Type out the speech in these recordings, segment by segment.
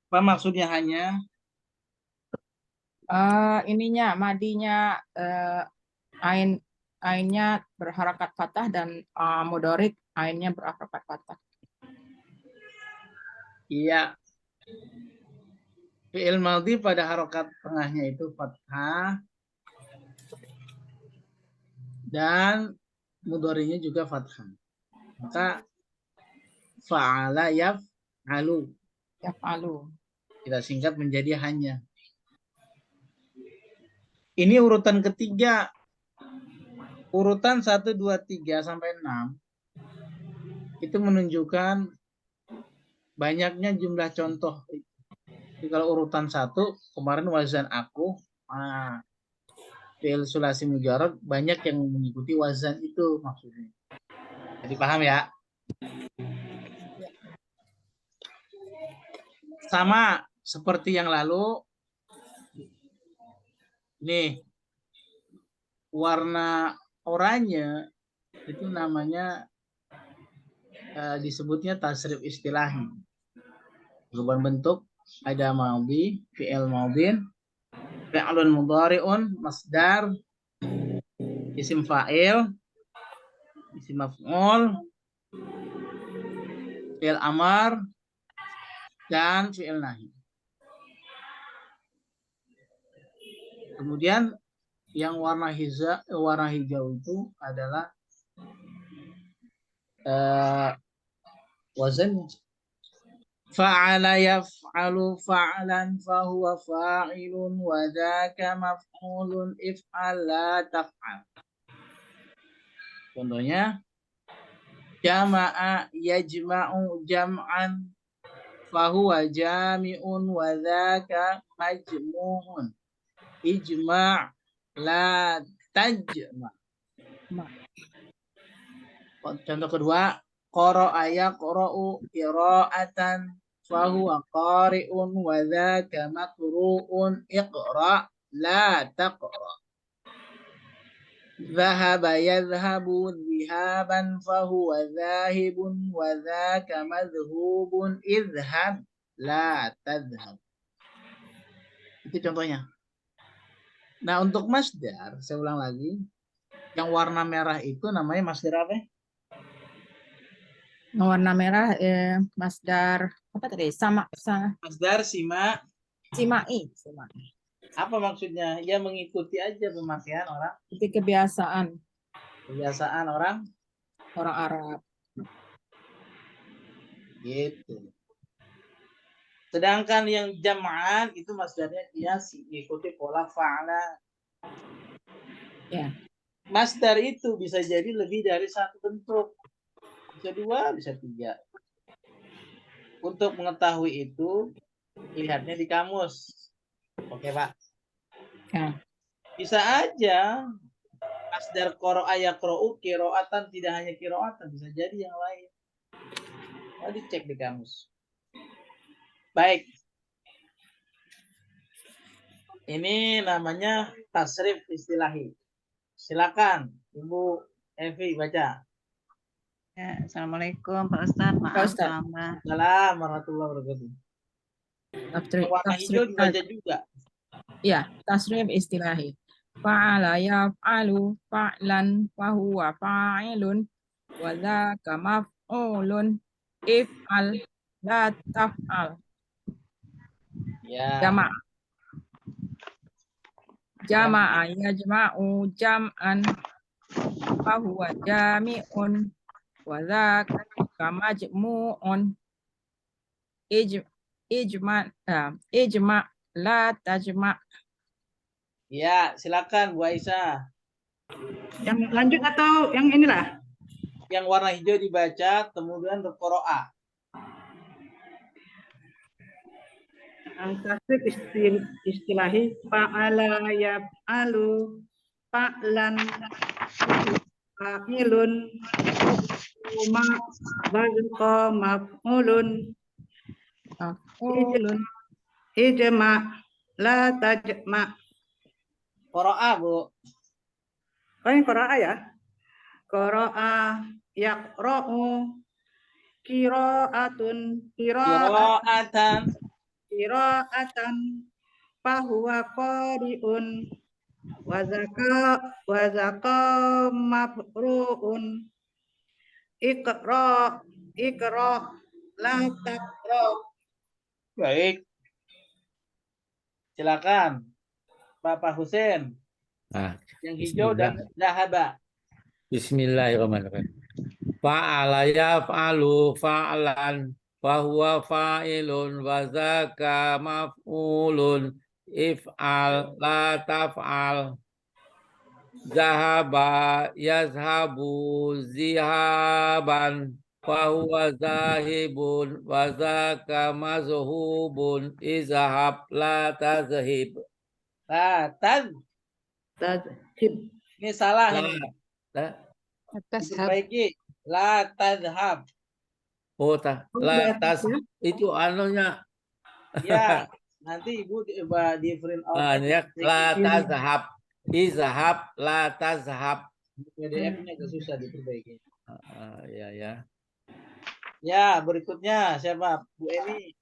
Apa maksudnya hanya? Ininya madinya ain ainnya berharakat fathah dan mudorik ainnya berharakat fathah. Iya. Fi'il madhi pada harokat tengahnya itu fathah dan mudhari'nya juga fathah. Maka fa'ala yaf'alu. Yaf'alu. Kita singkat menjadi hanya. Ini urutan ketiga. Urutan 1, 2, 3 sampai 6 itu menunjukkan banyaknya jumlah contoh. Jadi kalau urutan 1 kemarin wazan aku, fi'il sulasi mujarad banyak yang mengikuti wazan itu maksudnya. Jadi paham ya? Sama seperti yang lalu. Nih, warna oranye itu namanya disebutnya tasrif istilahi. Perubahan bentuk ada maudhi, fi'il maudhin, fi'lun mudhari'un, masdar, isim fa'il, isim maf'ul, fi'il amar, dan fi'il nahi. Kemudian yang warna hijau itu adalah wazannya. Fa'ala yaf'alu fa'lan fahuwa fa'ilun wa dzaka maf'ulun if'al la taf'al. Contohnya jama'a yajma'u jam'an fahuwa jami'un wa dzaka majmu'un. Ijma' la tajma'. Contoh kedua, qara'a yaqra'u qira'atan fahuwa qari'un wa dzaka maqru'un iqra' la taqra'. Dhahaba yadhhabu dhihaban fahuwa dhahibun wa dzaka madhhubun idhhab la tadhhab. Itu contohnya. Nah, untuk masdar, saya ulang lagi, yang warna merah itu namanya masdar apa? Warna merah masdar apa tadi? Masdar simai. Simai. Apa maksudnya? Ya mengikuti aja pemakaian orang. Itu kebiasaan orang Arab. Gitu. Sedangkan yang jam'an itu masdarnya dia mengikuti pola fa'ala. Ya. Masdar itu bisa jadi lebih dari satu bentuk. Bisa 2, bisa 3. Untuk mengetahui itu, lihatnya di kamus. Oke, Pak? Ya. Bisa aja masdar qara'a yaqra'u qira'atan tidak hanya qira'atan, bisa jadi yang lain. Mau dicek di kamus. Baik. Ini namanya tasrif istilahi. Silakan, Ibu Evi baca. Ya, Assalamualaikum Pak Ustadz. Maaf terlambat. Assalamualaikum warahmatullahi wabarakatuh. Warna hijau dibaca juga. Ya, tasrif istilahi. Fa'ala yaf'alu fa'lan fahuwa fa'ilun wa dzaka maf'ulun if'al la taf'al. Ya. Jama'a yajma'u jam'an fahuwa jami'un wa dzaka majmu'un. Ijma' la tajma'. Ya, silakan Bu Aisyah. Yang lanjut atau yang inilah? Yang warna hijau dibaca, kemudian qara'a. Tasrif istilahi fa'ala yaf'alu fa'lan fa'ilun ma dzaka maf'ulun ijma' la tajma'. Qara'a, Bu. Oh, yang qara'a ya? Qara'a yaqra'u qira'atun Qira'atan qira'atan fahuwa qari'un wa zaka mafru'un iqra la taqra. Baik. Silakan. Bapak Husin. Nah, Yang hijau dan zahaba. Bismillahirrahmanirrahim. Fa'ala yaf'alu fa'lan fahuwa fa'ilun wa zaka maf'ulun if'al la taf'al zahaba yazhabu zihaban fahuwa zahibun wa zaka mazhubun izhab la tazhib. La Tadhib. Ini salah ini. Atas Diperbaiki. La tadhab. La tas itu anunya. Ya, nanti Ibu di print out. Ya, la tazhab. Izhab la tazhab. PDF-nya agak susah diperbaiki. Ya. Ya, berikutnya siapa? Bu Eni.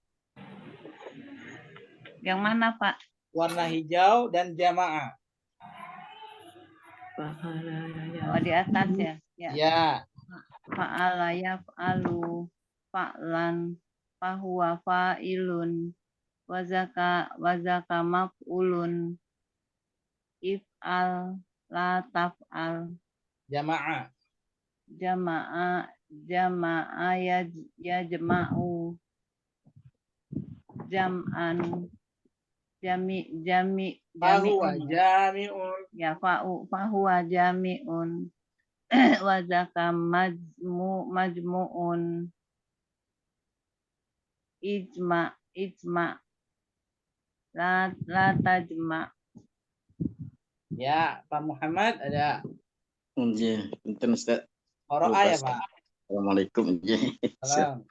Yang mana, Pak? Warna hijau dan jamaah. Oh, di atas ya. Ya. Fa'ala yaf'alu fa'lan fahuwa fa'ilun wa zaka maf'ulun if'al la taf'al Jamaah. jama'a yajma'u jam'an Fahuwa jami'un jami'un. ya fahuwa jami'un wa zaka majmu'un ijma la tajma. Ya, Pak Muhammad ada. Nggih, pinten Ustaz. Qiraah ya, Pak. Assalamualaikum. Nggih. Salam.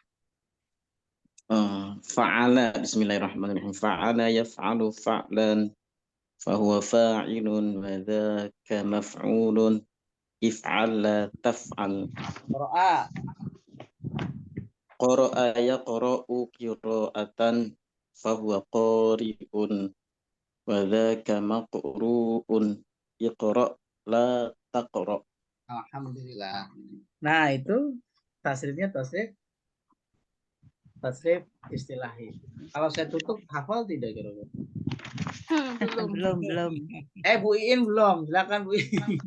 Fa'ala bismillahirrahmanirrahim. Fa'ala yaf'alu fa'lan fahuwa fa'ilun wa dzaka maf'ulun if'al la taf'al. Qiraah. Qara'a yaqra'u qira'atan fahuwa qari'un wa dzaka maqru'un iqra' la taqra'. Alhamdulillah. Nah, itu tasrifnya tasrif istilahi. Kalau saya tutup hafal tidak kira-kira? Belum. Bu Iin belum. Silakan Bu Iin.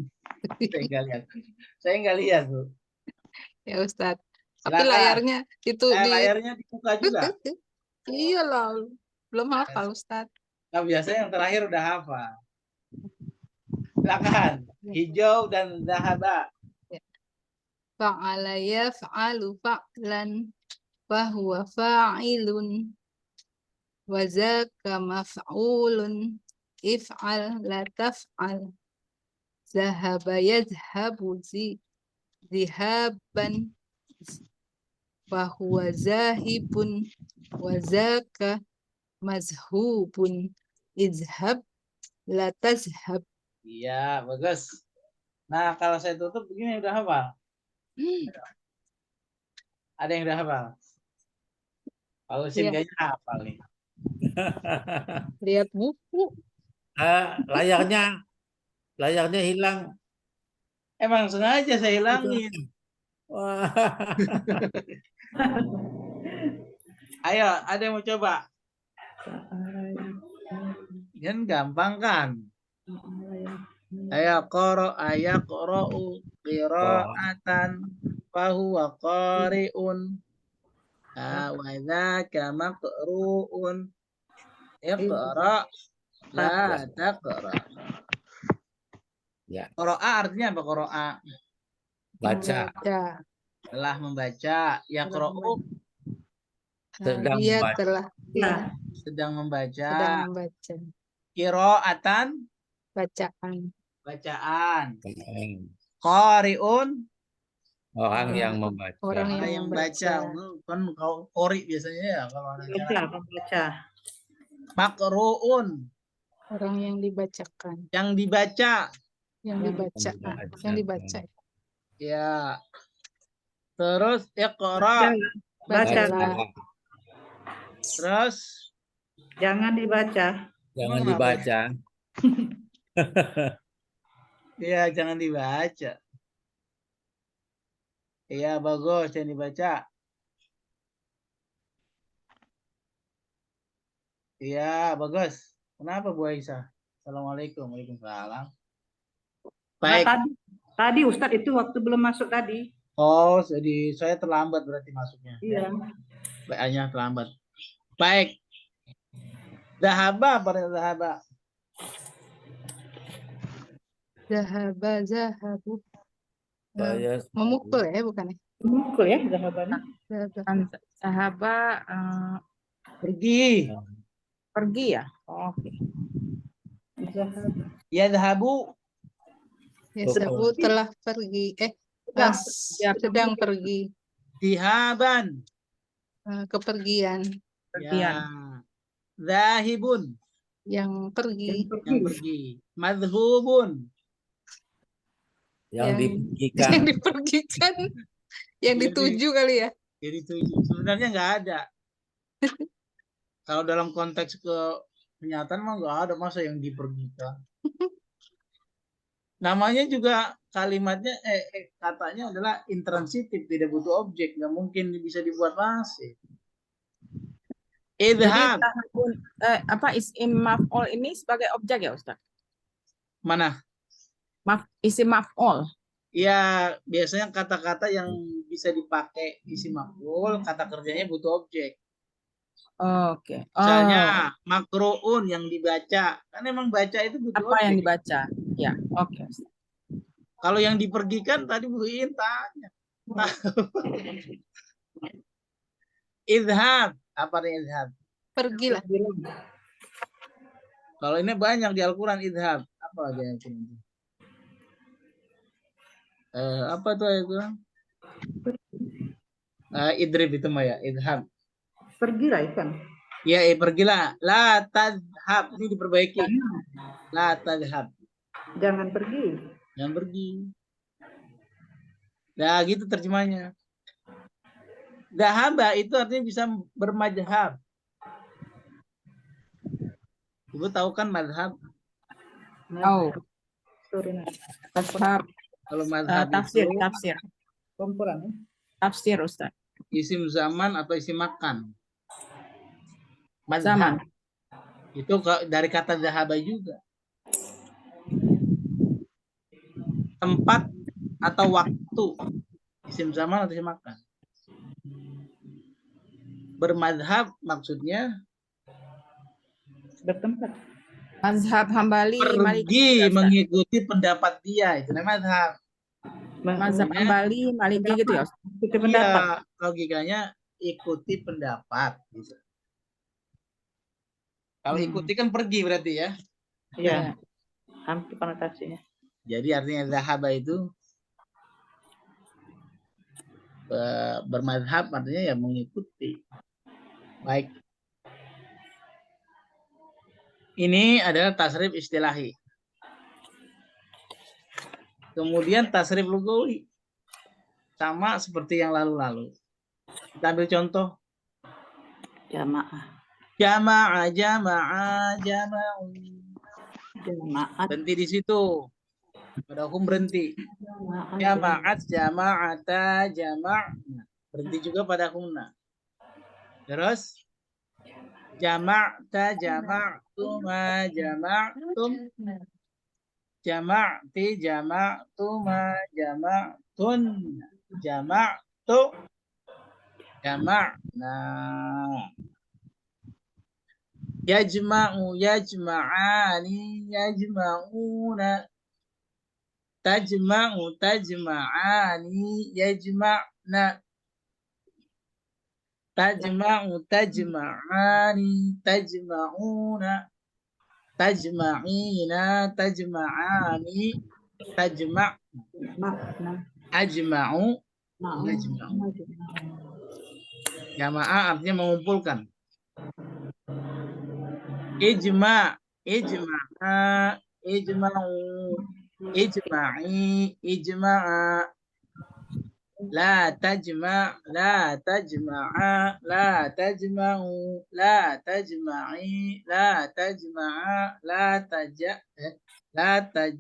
Saya nggak lihat, Bu. Ya Ustadz. Tapi Silakan. layarnya itu Layarnya dibuka juga. Iya lah, belum hafal Ustadz. Nah, biasanya yang terakhir udah hafal. Silakan. Hijau dan zahaba. Fa'ala yaf'alu fa'lan fahuwa fa'ilun wa zaka maf'ulun if'al la taf'al zahaba yazhabu zihaban fahuwa zahibun wa zaka mazhubun izhab la tazhab. Iya, bagus. Nah, kalau saya tutup begini udah hafal. Ada yang udah hafal? Kalau SIM kayaknya hafal nih. Lihat buku. Layarnya hilang. Emang sengaja saya hilangin. Wah. Ayo, ada yang mau coba? Kan gampang kan? Ayo yaqra'u qira'atan fahuwa qari'un wa dzaka maqru'un iqra' la taqra. Ya. Qira'a artinya apa qira'a? Baca. Telah membaca. Yaqra'u Sedang Dia membaca. telah sedang membaca. Qira'atan bacaan. Qari'un Orang yang membaca. Orang yang baca. Kan kalau qori biasanya ya kalau ada Pembaca. Maqru'un orang yang dibacakan. yang dibaca. Yang dibaca. Ya. Terus iqra. Baca. Terus Jangan dibaca. Jangan Emang kenapa? dibaca. Iya, jangan dibaca. Iya, bagus, jangan dibaca. Iya, bagus. Kenapa Bu Aisyah? Assalamualaikum. Waalaikumsalam. Nah, Baik. tadi Ustadz itu waktu belum masuk tadi. Oh, jadi saya terlambat berarti masuknya. Iya. Hanya terlambat. Baik. Zahaba, pada zahaba. Zahaba, zahabu. Saya Memukul ya, bukan ya? Memukul ya zahabannya. Zahaba. Sahabat Pergi. pergi ya. Oh, oke. Ya zahabu. Ya, Betul. zahabu telah pergi. Sedang pergi. Zihaban. Kepergian. Pergian. Ya. Zahibun. Yang pergi. Yang pergi. Madhubun. yang Yang dipergikan. dipergikan. Yang dituju kali ya. Jadi tujuh. Sebenarnya nggak ada. Kalau dalam konteks kenyataan mah nggak ada masa yang dipergikan. Namanya juga kalimatnya katanya adalah intransitif, tidak butuh objek, nggak mungkin bisa dibuat masif. Jadi Idhab. tahun isim maf'ul ini sebagai objek ya Ustaz? Mana? Isim maf'ul. Ya, biasanya kata-kata yang bisa dipakai isim maf'ul, kata kerjanya butuh objek. Oke. Misalnya makruun yang dibaca, kan emang baca itu butuh Apa yang objek. dibaca? Ya, oke. Kalau yang dipergikan tadi Bu Iin tanya. Idhab, apa nih idhab? Pergilah. Kalau ini banyak di Al-Quran idhab. Apa aja yang ini? Apa tuh itu? Idrib itu mah ya, idhab. Pergilah ikan. Ya, pergilah. La tadhab. Ini diperbaiki. La tadhab. Jangan pergi. Jangan pergi. Nah, gitu terjemahnya. Dahaba itu artinya bisa bermadhab. Ibu tahu kan madhab? Oh, Sorry. ashab. Kalau madhab Tafsir, itu tafsir. Komporan ya. Tafsir Ustaz. isim zaman atau isim makan. Zaman. Madhab. Itu dari kata dahaba juga. Tempat atau waktu. Isim zaman atau isim makan. Bermadhab maksudnya Bertempat. Mazhab Hambali, Maliki. pergi mengikuti pendapat dia. Itu namanya madhab. Mazhab Hambali, Maliki gitu ya Ustaz? Itu pendapat. Iya, logikanya ikuti pendapat. Gitu. Kalau ikuti kan pergi berarti ya. Iya. Hampir konotasinya. Jadi artinya zahaba itu bermadhab artinya ya mengikuti. Baik. Ini adalah tasrif istilahi. Kemudian tasrif lugawi. Sama seperti yang lalu-lalu. Kita ambil contoh. Jamaah. Jama'a, jama'a, jama'u. Jamaah. Berhenti di situ. Pada hukum berhenti. Jama'at, jama'ata, jama'na. Berhenti juga pada hukumna. Terus jama'ta, jama'tuma, jama'tum. Jama'ti, jama'tuma, jama'tun. Jama'tu, jama'na. Yajma'u, yajma'ani, yajma'una. Tajma'u, tajma'ani, yajma'na. Tajma'u, tajma'ani, tajma'una. Tajma'ina, tajma'ani, tajma'na. Ajma'u, yajma'u. Jama'ah artinya mengumpulkan. Ijma', ijma'a, ijma'u, ijma'i, ijma'a. La tajma', la tajma'a, la tajma'u, la tajma'i, la tajma'a, la taja, la taj,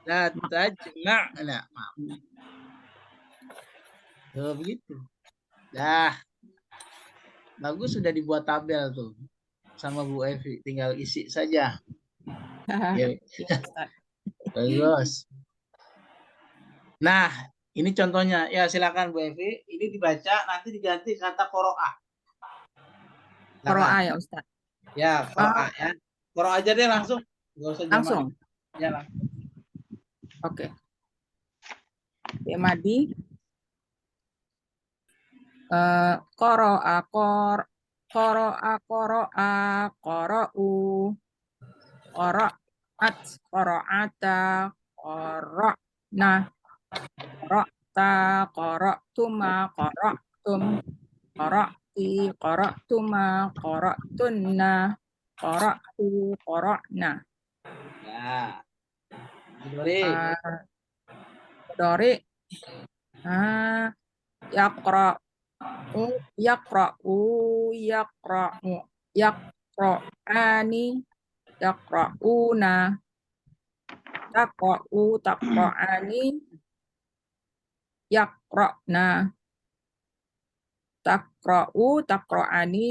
la tajma'. Nah, maaf. Tuh, begitu. Dah. Bagus, sudah dibuat tabel tuh sama Bu Evi, tinggal isi saja. Ya, Iya, Ustaz. bagus. Nah, ini contohnya. Ya, silakan Bu Evi. Ini dibaca, nanti diganti kata qoro'ah. Qoro'ah ya Ustaz. Ya, qoro'ah ya. Qoro'ah aja deh langsung. Nggak usah jamak. Langsung. Ya, langsung. Oke. Fi'il madi. Qoro'a qoro'a qoro'u. Qoro'at qoro'ata qoro'na qoro'ta qoro'tuma qoro'tum qoro'ti qoro'tuma qoro'tunna qoro'tu qoro'na. Ya. Dori. Dori. Yaqra'u yaqra'ani yaqra'una taqra'ani yaqra'na taqra'ani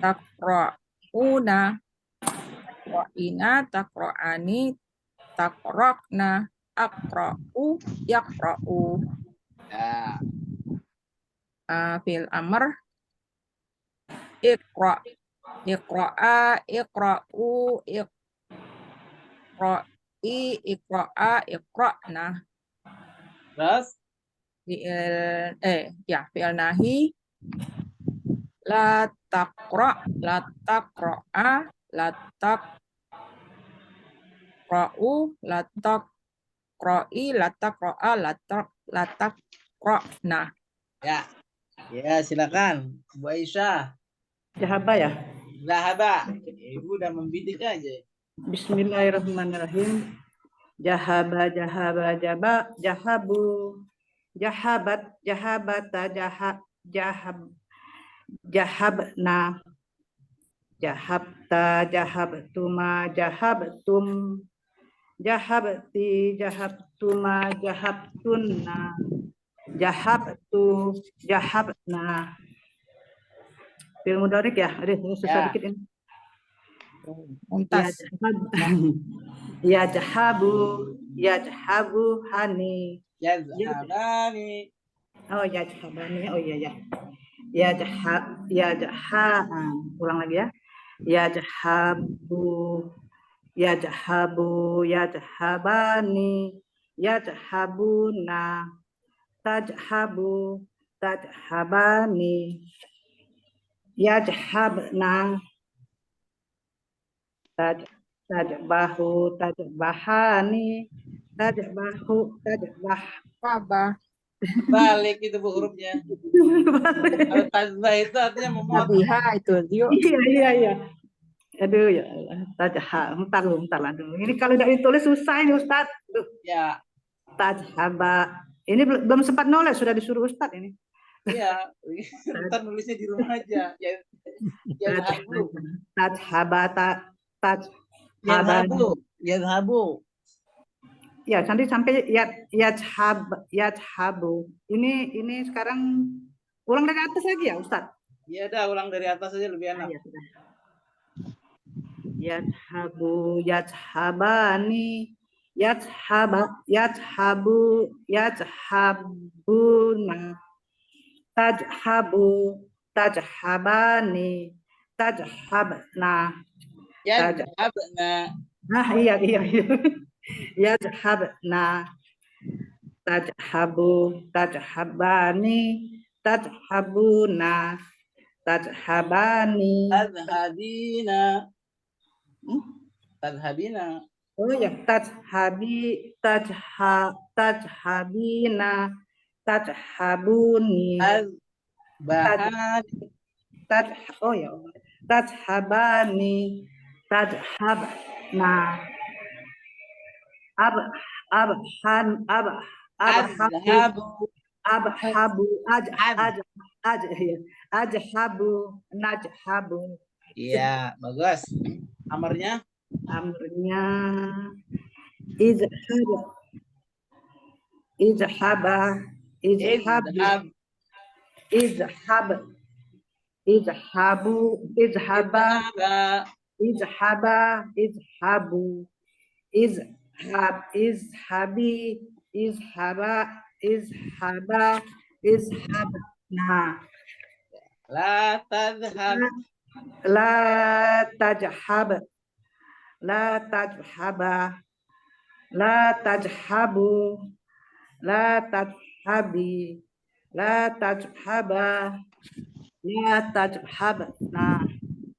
taqra'una taqra'ina taqra'ani taqra'na aqra'u yaqra'u. Ya. Fil amr iqra iqra'a iqra'u iqra'i iqra'a iqra'na. Terus? Fi'il nahi la taqra' la taqra'a la taqra'u la taqra'i la taqra'a la taqra'na. Ya. Ya, silakan. Bu Aisyah. Jahaba ya. Zahaba. Ibu udah membidik aja. Bismillahirrahmanirrahim. Jahaba jahabu jahabat jahabata jahabna jahabta jahabtuma jahabtum jahabti jahabtuma jahabtunna jahabtu jahabna. Fi'il mudhari ya. Aduh, ini susah dikit ini. Mumtaz. Ya jahabu hani. Yazhabani. Oh ya jahabani. Oh iya ya. Ya ulang lagi ya. Ya jahabu ya jahabani ya jahabuna tajhabani ya jahabna tajbahu tajbahani Wabah. Balik itu Bu hurufnya. Kalau tajbah itu artinya memotong. Tabiha itu yuk. Iya. Aduh ya Allah. Bentar. Aduh. Ini kalau tidak ditulis susah ini Ustaz. Ya. Tajhaba. Ini belum sempat nulis, sudah disuruh Ustaz ini. Iya. Ntar nulisnya di rumah aja. Yazhabu. Ya, nanti sampai yadhabu. Ini sekarang ulang dari atas lagi ya, Ustaz? Iya dah, ulang dari atas aja lebih enak. Yadhabu, yadhabani, yadhabuna, tajhabani, tajhabna. Yadhabna. Nah, iya. Yadhabna, tajhabani, tajhabuna, tajhabani. Tadhabina. Oh ya, tajhabina, tajhabuni. Tajhabani, tajhabna. Abhabu, Azhabu. ajhabu, najhabu. Iya, bagus. Amarnya Amrnya izhab, izhaba, izhabu, izhab, izhab, izhabu, izhaba, izhaba. izhaba, izhabu, izhab, izhabi, izhaba, izhaba, izhabna. La tadhhab. La tajhab, la tajhaba, la tajhabu, la tajhabi, la tajhaba, la tajhabna.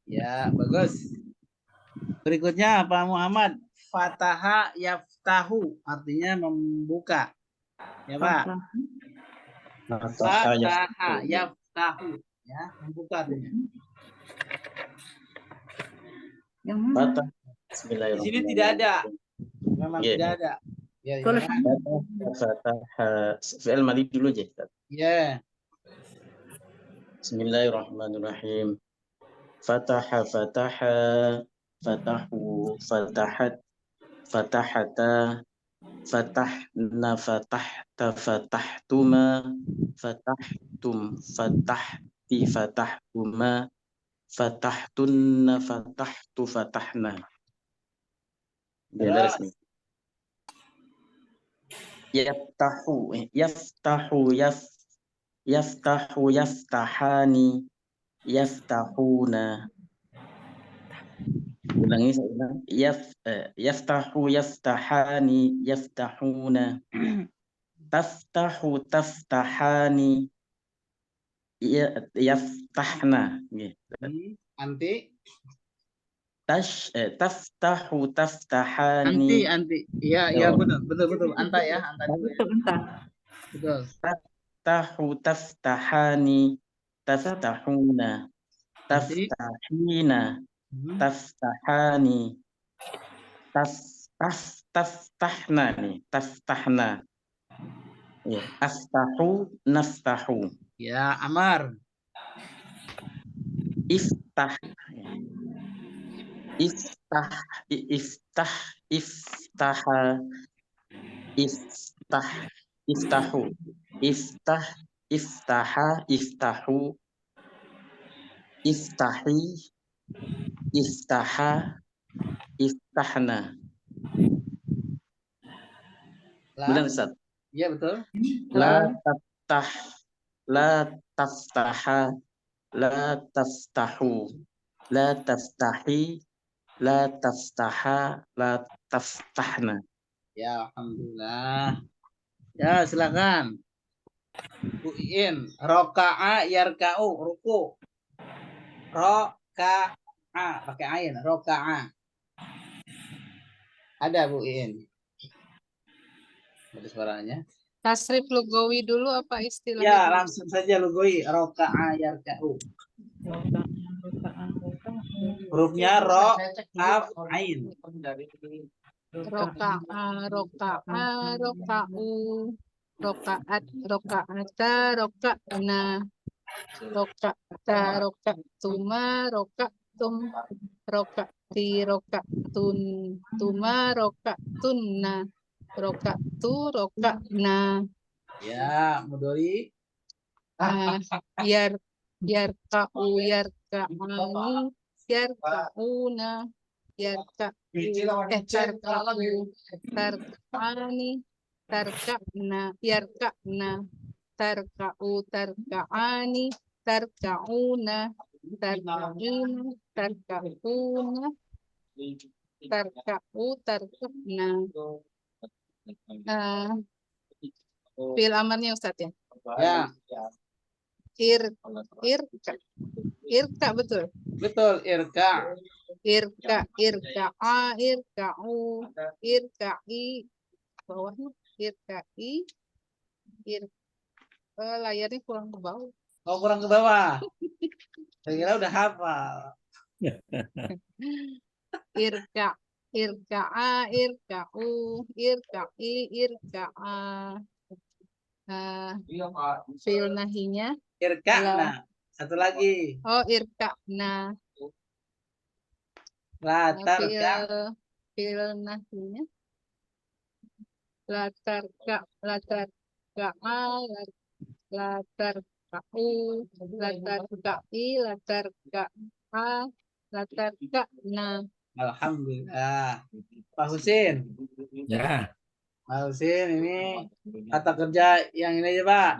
Ya, bagus. Berikutnya Pak Muhammad. Fataha yaftahu. Artinya membuka. Ya Pak. Fataha yaftahu. Ya, membuka artinya. Yang mana? Fatah. Di sini tidak ada. Memang Iya. tidak ada. Ya, Tulis. gimana? Fatah. Fi'il madhi dulu aja. Ustaz. Ya. Bismillahirrahmanirrahim. Fataha, fataha, fatahu, fatahat, fatahata, fatahna, fatahta, fatahtuma, fatahtum, fatahti, fatahtuma, fatahtunna, fatahtu, fatahna. Beres nih. Yaftahu, yaftahu, yaftahu, yaftahani, yaftahuna. Ulangi saya ulang. Yaftahu, yaftahani, yaftahuna. Taftahu, taftahani, yaftahna. Anti. Taftahu, taftahani. Anti. Iya, iya betul. Anta ya, anta dulu ya. Bentar. Betul. Taftahu, taftahani, taftahuna. Anti. Taftahina, taftahani, taftahna nih, taftahna. Ya, aftahu, naftahu. Ya, Amar. Iftah, iftah, iftaha, iftahu, iftaha, iftahu, iftahi, iftaha, iftahna. Benar, Ustaz? Iya, betul. La taftah, la taftaha, la taftahu, la taftahi, la taftaha, la taftahna. Ya, alhamdulillah. Ya, silakan. Bu Iin, roka'a yarka'u, ruku. Roka'a, pakai ain, roka'a. Ada Bu Iin. Ada suaranya. Tasrif lugawi dulu apa istilahnya? Ya, langsung saja lugoi. Roka'a yarka'u. Hurufnya ro, kaf, ain. Roka'a, roka'a, roka'u, rokaat, rokaata, roka'na, roka'ta, roka'tuma, roka'tum, roka'ti, roka'tun, tuma, roka'tunna, roka'tu, roka'na. Ya, Mudori. Yarka'u, yarka'ani, yarka'una, tarka'u, tarka'ani, tarka'na, yarka'na, tarka'u, tarka'ani, tarka'una, tarka'ina, tarka'una, tarka'u, tarka'na. Fi'il amarnya Ustaz ya? Ya, Irka betul. betul. Irka. Irka'a, irka'u, irka'i, bawahnya irka'i, layarnya kurang ke bawah. Oh, kurang ke bawah. Saya kira udah hafal. Irka'a, irka'u, irka'i, irka'a, Fi'il nahinya. Irka'na. Satu lagi. Oh, irka'na. La Fi'il tarka. fi'il nahinya. La tarka, la tarka'a, la tarka'u, la tarka'i, la tarka'a, la tarka'na. Alhamdulillah. Pak Husin. Ya, Pak Husin ini kata kerja yang ini aja Pak.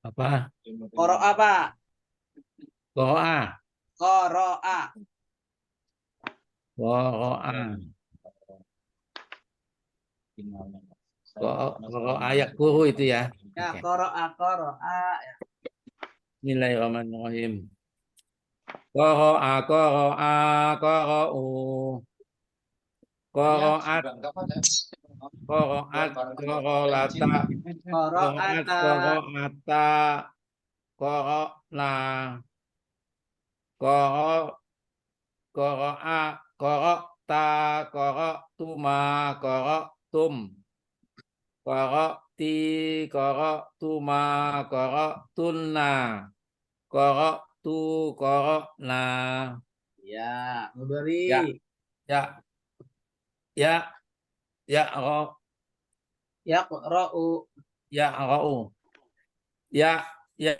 apa? Qoro'a Pak. Qoro'a. Qoro'a. Qoro'a. Qoro'a yakuru itu ya. Ya, Oke. qoro'a. Bismillahirrahmanirrahim. Qoro'a, qoro'a, qoro'u. Qoro'at, qoro'at, qoro'lata, qoro'at, Qoro'ata. qoro'ata, qoro'na, qoro', qoro'a, qoro'ta, qoro'tuma, qoro'tum, qoro'ti, qoro'tuma, qoro'tunna, qoro'tu, qoro'na. Ya, Mudori. Ya, ya, ya, ya, Yaqra'u. ya, ya, ya,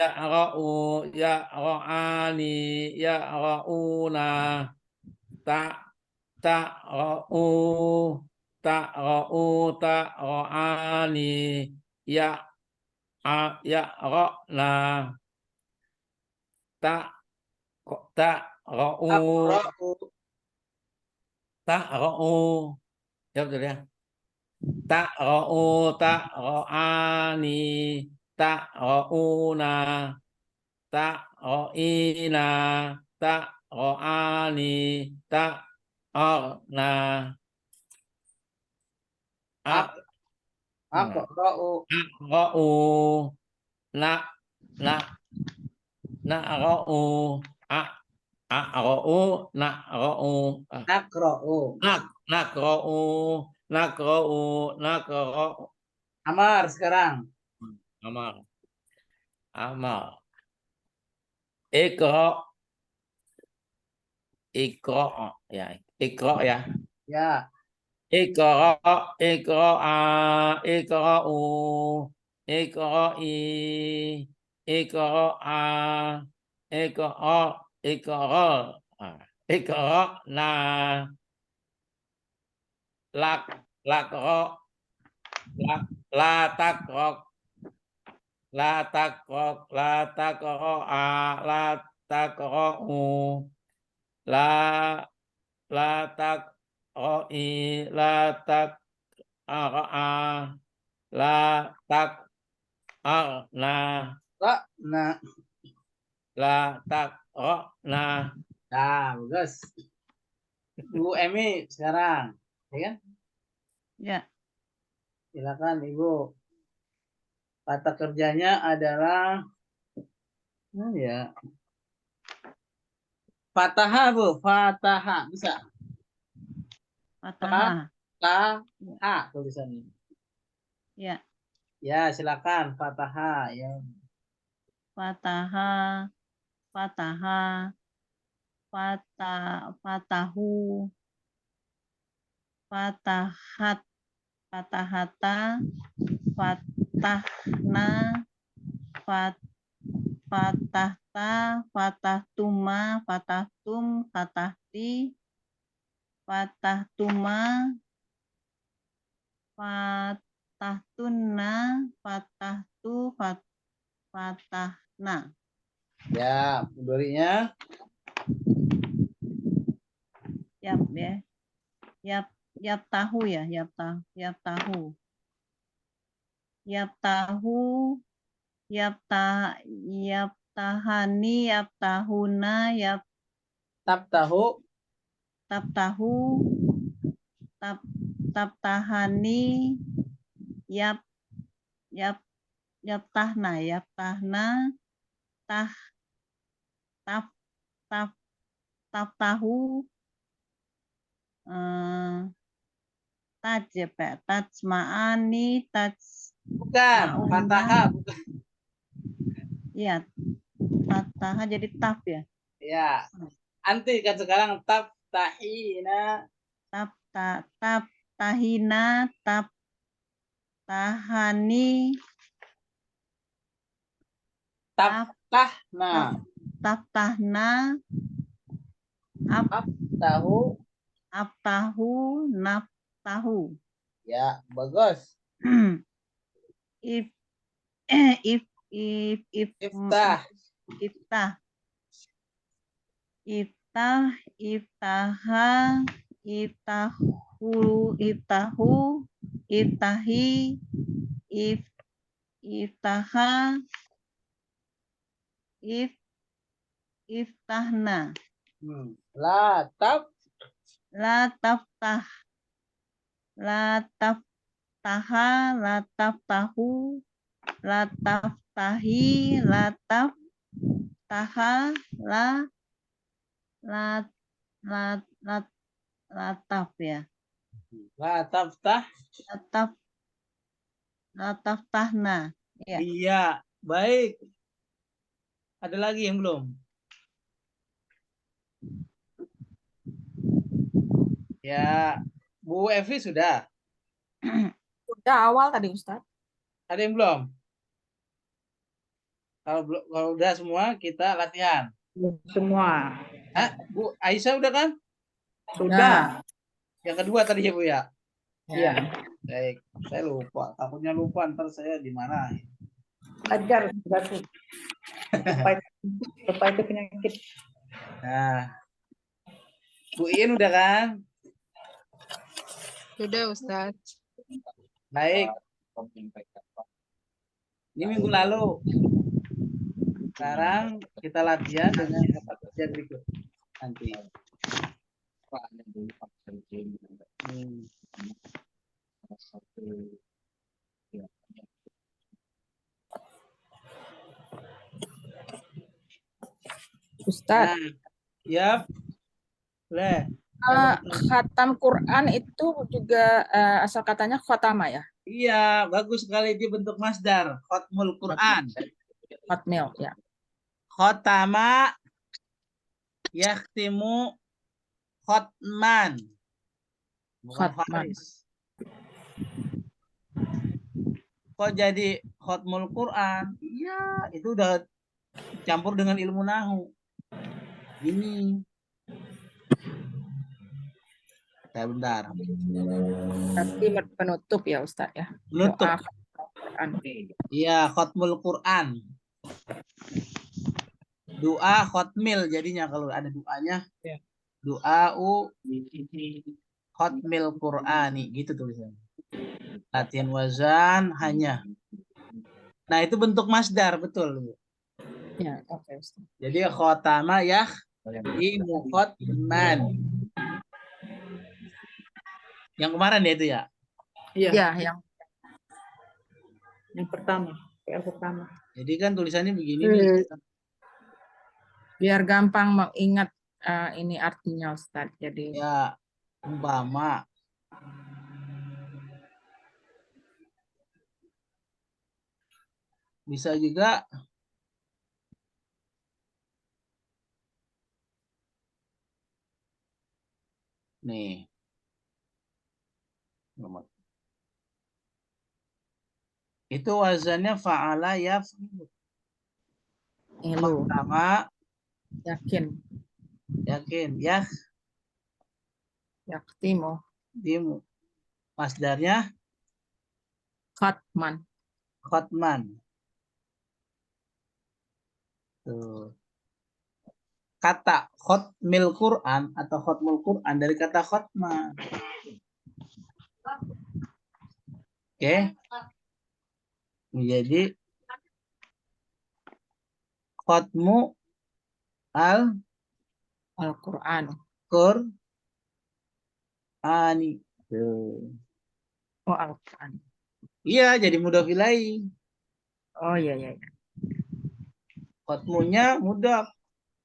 ya, ro'ani, ya, ro'una, tak, tak, tak, tak, ro'ani, ya, ya, ro'na, tak, tak, Aqra'u. tak, ya betul ya. Tak, tak, ro'ani, tak, ro'una, tak, ro'ina, tak, ro'ani, tak, orna, Aqra'u. ro'u, nak, ro'u, ro'u, ro'u, Naqra'u. ro'u, ro'u, Amar sekarang. amal, ikro, ya, ikro ya. Ya. Ikra, ikra, ikra'u, ikra'i, ikra'a, ikra, ikra, ikra'na, lak, lakra, la takrok, la takrok, la takra'a, la takra'u, la tak la tak la tak Nah. la tak nah. Nah, bagus. Bu Emi sekarang. Ya kan? Ya. Silakan Ibu. Kata kerjanya adalah ya. Fataha Bu, fataha bisa. Fataha. Fataha tulisannya. Ya. Ya, silakan fataha ya. Fataha. Fataha. Fatahu. Fatahat. Fatahata. Fatahna. Fatahta. Fatahtuma. Fatahtum. Fatahti. Fatahtuma. Fatahtunna. Fatahtu. Fatahna. Ya, Mudorinya. Yap ya. Yap tahu ya, yap tahu. Yap tahani, yap tahuna, yap Tabtahu. tahani, yap tahna, tahu, tajma'ani, Bukan, fathah, bukan. Iya, fathah jadi taf ya. Ya. Anti kan sekarang taftahina. Tahina, tahani, Taftahna. taftahna, Tahu. aftahu, naftahu. Ya, bagus. if Iftah. iftaha, iftahu, iftahi, iftaha, iftahna. La La taftah, la taftaha, la taftahu, la taftahi, la taftaha, la taf ya. La taftah. La taftahna. Ya. Iya, baik. Ada lagi yang belum? Ya, Bu Evi sudah. Udah awal tadi Ustadz. Ada yang belum? Kalau udah semua kita latihan. Semua. Hah? Bu Aisyah udah kan? Sudah. Yang kedua tadi ya Bu ya? Iya. Baik, saya lupa. Takutnya lupa ntar saya dimarahin. Ajar berarti. Lupa itu penyakit. Nah, Bu In udah kan? Sudah Ustadz. Baik. Ini minggu lalu. Sekarang kita latihan dengan kata kerja berikut. Nanti. Ustadz, Nah, ya. Boleh. khatam Quran itu juga asal katanya khotama ya? Iya, bagus sekali dia bentuk masdar. Khotmul Quran. Hotmail ya. Khotama yakhtimu khotman. Bukan Khotman. faris. Kok jadi khotmul Quran? Iya, itu udah campur dengan ilmu nahu. Ini. Bentar. Berarti penutup ya Ustadz ya. Penutup. Doa Quran. Iya, khotmul Quran. Doa khotmil jadinya kalau ada doanya. Doa'u khotmil Qur'ani gitu tulisannya. Latihan wazan hanya. Nah, itu bentuk masdar betul. Ya, oke Ustadz. Jadi khotama yakhtimu khotman. Yang kemarin ya itu ya? Iya. Ya, Yang pertama. PR pertama. Jadi kan tulisannya begini nih. biar gampang mengingat ini artinya Ustadz. Jadi Ya, umpama. Bisa juga nih. Itu wazannya fa'ala yaf'ilu. ilu Pertama yakin yaktimu dimu. Masdarnya khotman. khotman. Tuh. Kata khotmil Quran atau khotmul Quran dari kata khotman. Oke. Menjadi khotmu Al-Quran. Qur'ani. Oh, Al-Quran. Iya, jadi mudhof ilaih. Oh iya. Khotmunya mudhof.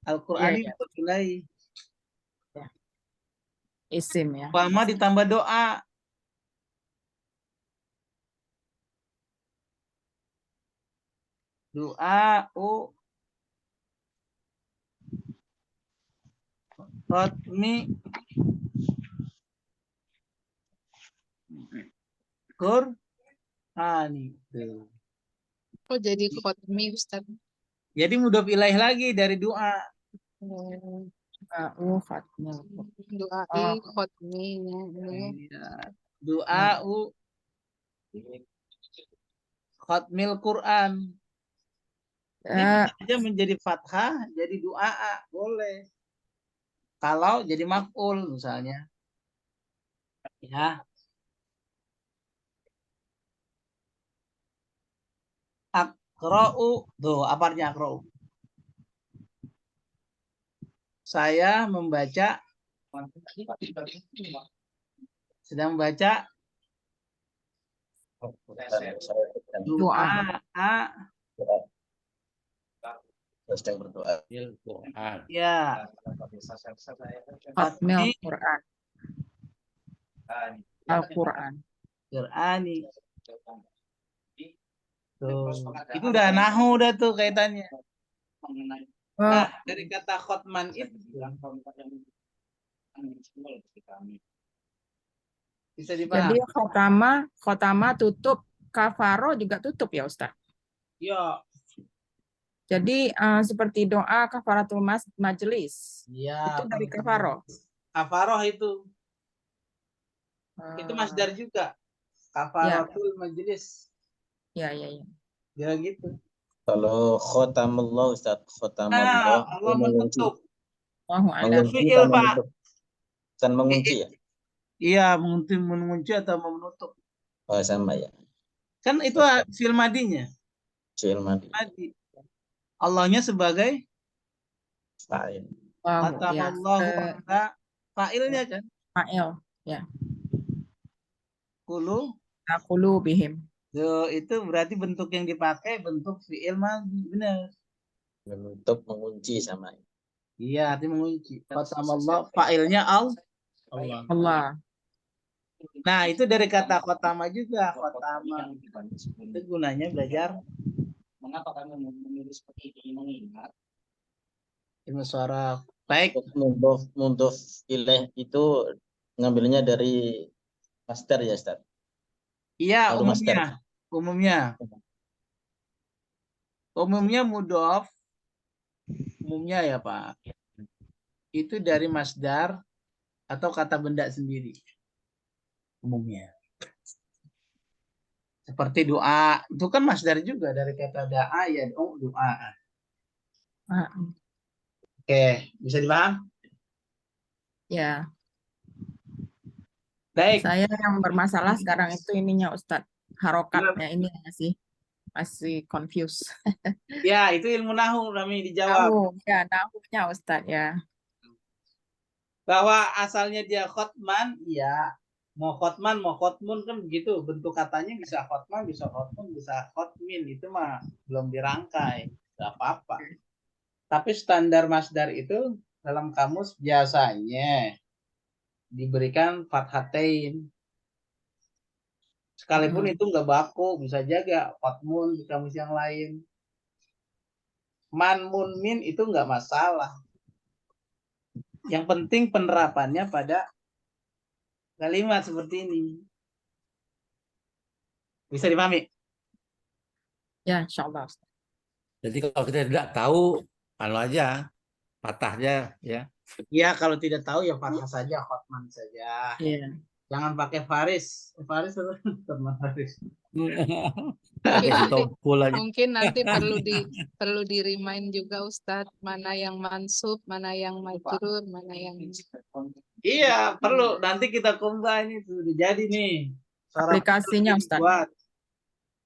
Al-Qur'ani Iya. mudhof ilaih. Isim ya. Umpama ditambah doa. Doa khatmi Qur'ani. Tuh. Oh, jadi khotmi Ustaz. Jadi mudhof ilaih lagi dari doa. Khatmil. Doai khotminya. Iya. Doa khatmil Quran. Ini bisa aja menjadi fathah, jadi doa, boleh. Kalau jadi maf'ul misalnya. Ya. Akra'u, tuh apa artinya akra'u? Saya membaca, sedang membaca doa. Sedang berdoa. Al-Quran. Ya. Khatmil Khatmi Quran. Al-Quran. Qur'ani. Tuh. Itu udah nahu udah tuh kaitannya. Nah, dari kata khotman itu bisa Jadi dipahami. khotama tutup, kafaro juga tutup ya Ustaz. Ya, Jadi seperti doa kafaratul majelis. ya. Itu dari kafaro. Kafaroh itu masdar juga. Kafaratul majlis. Ya. Ya gitu. Kalau khotamullah Ustaz, khotamullah Allah menutup. mengunci Fi'il, atau Pak. menutup? Bukan mengunci ya? Iya, mengunci atau menutup. Oh, sama ya. Kan itu fi'il madinya. Fi'il madi. Allahnya sebagai Fa'il. khatamallahu ala fa'ilnya kan. Fa'il, ya. Kulu bihim. itu berarti bentuk yang dipakai bentuk fi'il madi, benar. Menutup, mengunci sama. Iya, arti mengunci. Khatamallah, fa'ilnya Allah. Nah, itu dari kata khotama juga. Khotama itu gunanya belajar mengapa kami memilih seperti ini, mengingat ilmu suara. Baik. Mudhof ilaih itu ngambilnya dari master ya Ustaz? Iya, Master. Umumnya mudhof, umumnya ya Pak, itu dari masdar atau kata benda sendiri. Umumnya. Seperti doa, itu kan masdar juga dari kata da'a ya doa. Oke, bisa dipaham? Ya. Baik. Saya yang bermasalah sekarang itu ininya Ustadz, harokatnya ini masih confused. Ya, itu ilmu nahu kami dijawab. Nahunya Ustadz ya. Bahwa asalnya dia khotman, ya. Mau khotman, mau khotmun kan begitu. Bentuk katanya bisa khotman, bisa khotmun, bisa khotmin. Itu mah belum dirangkai. Gak apa-apa. Tapi standar masdar itu dalam kamus biasanya diberikan fathatain. Sekalipun itu nggak baku, bisa jaga khotmun di kamus yang lain. Man, mun, min itu nggak masalah. Yang penting penerapannya pada kalimat seperti ini. Bisa dipahami? Ya, insya Allah. Jadi kalau kita tidak tahu, kalau aja patahnya ya. Ya, kalau tidak tahu ya fathah saja, khotman saja. Iya. Jangan pakai Faris. Faris itu teman Faris. Mungkin nanti perlu di remind juga Ustadz mana yang mansub, mana yang majrur, mana yang Iya, perlu. Nanti kita combine itu. Udah jadi nih. Aplikasinya Ustadz. Buat.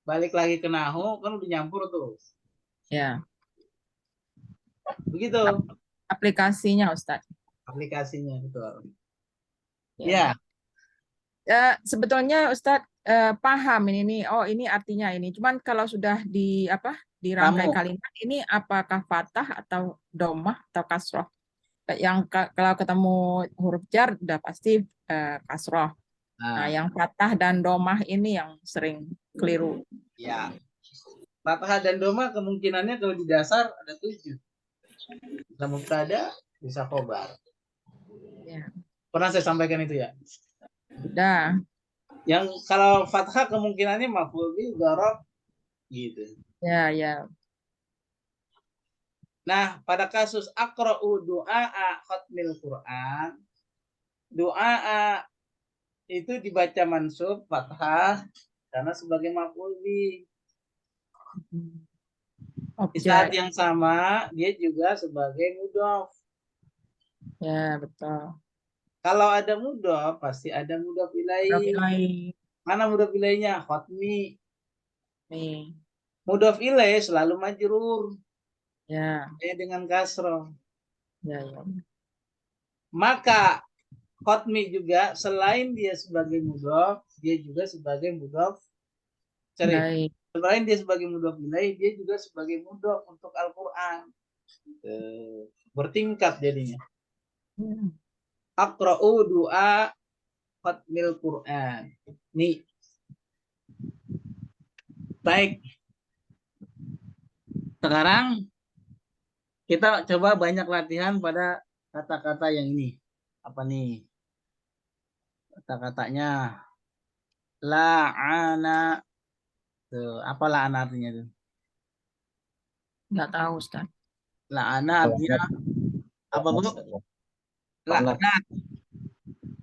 Balik lagi ke nahu kan udah nyampur tuh. Ya. Begitu. Aplikasinya Ustadz. Aplikasinya betul. Ya. Sebetulnya Ustadz paham ini. Oh, ini artinya ini. Cuman kalau sudah dirangkai kalimat ini apakah fathah atau domah atau kasroh? Yang kalau ketemu huruf jar udah pasti kasroh. Nah, yang fathah dan domah ini yang sering keliru. Ya. Fathah dan doma kemungkinannya kalau di dasar ada 7. Bisa mubtada, bisa khobar. Ya. Pernah saya sampaikan itu ya. Sudah. Yang kalau fathah kemungkinannya maf'ul bih, dzaraf gitu. Ya, ya. Nah, pada kasus aqra'u du'a khatmil Quran, doa itu dibaca mansub fathah karena sebagai maf'ul bih. Di saat Objek. yang sama dia juga sebagai mudhof. Ya, betul. Kalau ada mudhof pasti ada mudhof ilaih. Profilai. Mana mudhof ilaihnya? Khatmi. Nih. Mudhof ilaih selalu majrur Ya, dengan kasroh. ya, ya. Maka khatmi juga selain dia sebagai mudhof, dia juga sebagai mudhof. Baik. Selain dia sebagai mudhof ilaih, dia juga sebagai mudhof untuk Al-Qur'an. Bertingkat jadinya. Ya. Aqra'u du'a khatmil Qur'an. Nih. Baik. Sekarang kita coba banyak latihan pada kata-kata yang ini. Apa nih? Kata-katanya la'ana. Tuh, apa la'ana artinya tuh? Nggak tahu, Ustaz. La'ana artinya apa, Bu? Laknat.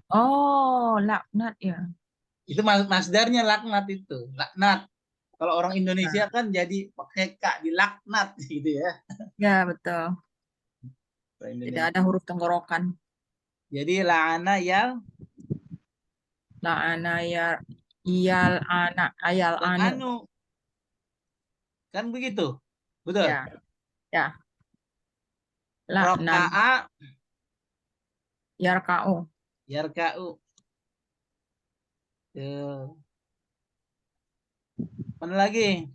Oh, laknat ya. Itu masdarnya laknat itu. Laknat. Kalau orang Indonesia kan jadi pakai kak di laknat gitu ya. Ya, betul. Tidak ada huruf tenggorokan. Jadi la'ana La'ana ya iyal anak ayal anu. anu. Kan begitu. Betul. Ya. Ya. Laknan Roka'a yarka'u. yarka'u. Tuh. Mana lagi?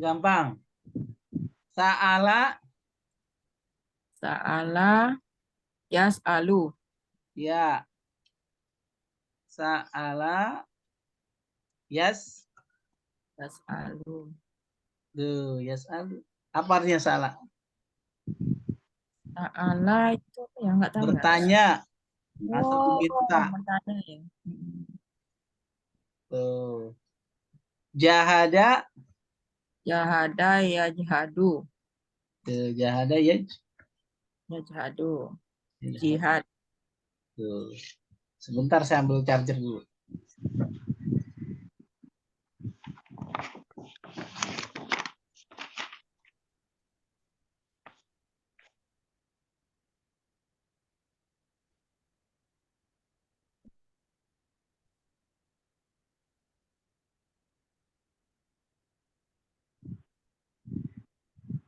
Gampang. Sa'ala Sa'ala yas'alu. ya. Sa'ala Yas'alu. Tuh, yas'alu. Apa artinya salah? Sa'ala itu ya nggak tahu ya. Bertanya atau Oh, meminta. bertanya ya. Tuh. Jahada. Jahada yajhadu. Tuh, jahada ya. Yajhadu. Jihad. Tuh. Sebentar saya ambil charger dulu.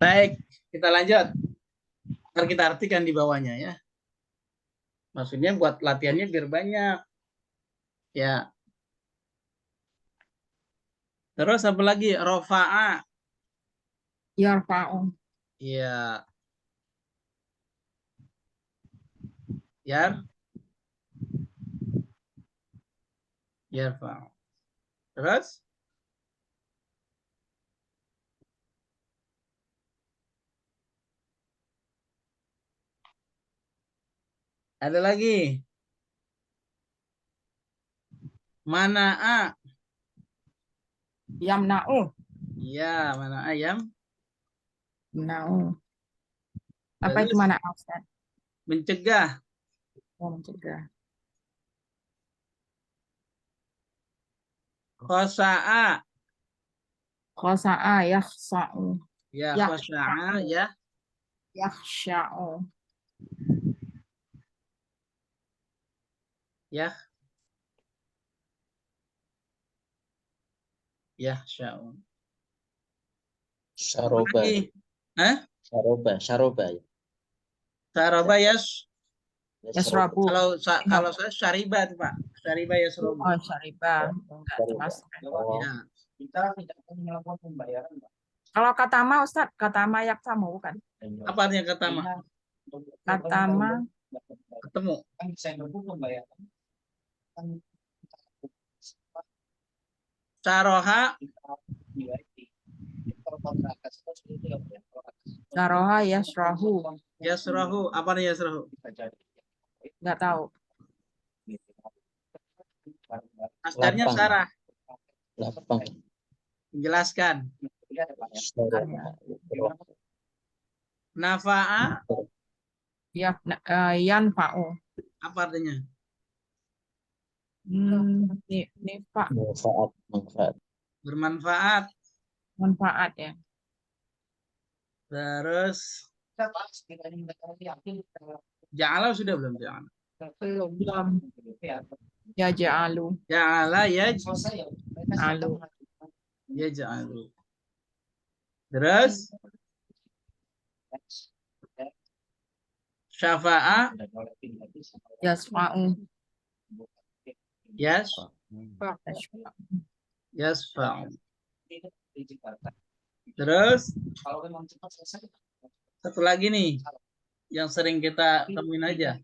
Baik, kita lanjut. Ntar kita artikan di bawahnya ya. Maksudnya buat latihannya biar banyak. Ya. Terus apa lagi? Rofa'a. Yarfa'u. Iya. Yarfa'u. Terus? Ada lagi. Mana'a. Yamna'u. Iya, mana ayam? Yamna'u. Apa itu Terus? mana Ustaz? Mencegah. Oh, mencegah. Khosa'a. Khosa'a yakhsa'u. Ya, khosa'a ya. Yakhsha'u. Ya. Sya'u. Syaroba. Hah? Syaroba ya. Saraba Yasrabu. kalau saya syariba tuh, Pak. Syariba yasrabu. Oh, syariba. Enggak termasuk. Ya. Kita tidak melakukan pembayaran, Pak. Kalau katama Ustaz, katama yaksamu bukan? Apa artinya katama? Katama Ketemu. Kan saya nunggu pembayaran. Kan Saroha. kalau kontrak seperti itu ya. Saroha yasrohu. Yasrahu, apa nih yasrahu? Nggak tahu. Masdarnya Lapang. sarah, Lapang. menjelaskan. Syarah. Nafa'a, Ya, yanfa'u. apa artinya? Nifa, Manfaat. Manfaat. Bermanfaat. manfaat ya. Terus ja'ala sudah belum ja'ala? Belum. Belum. Ya ja'alu. Ja'ala Alu. yaj'alu. Terus syafa'a Yasfa'u. yasfa'u. Terus kalau memang cepat selesai satu lagi nih yang sering kita temuin aja.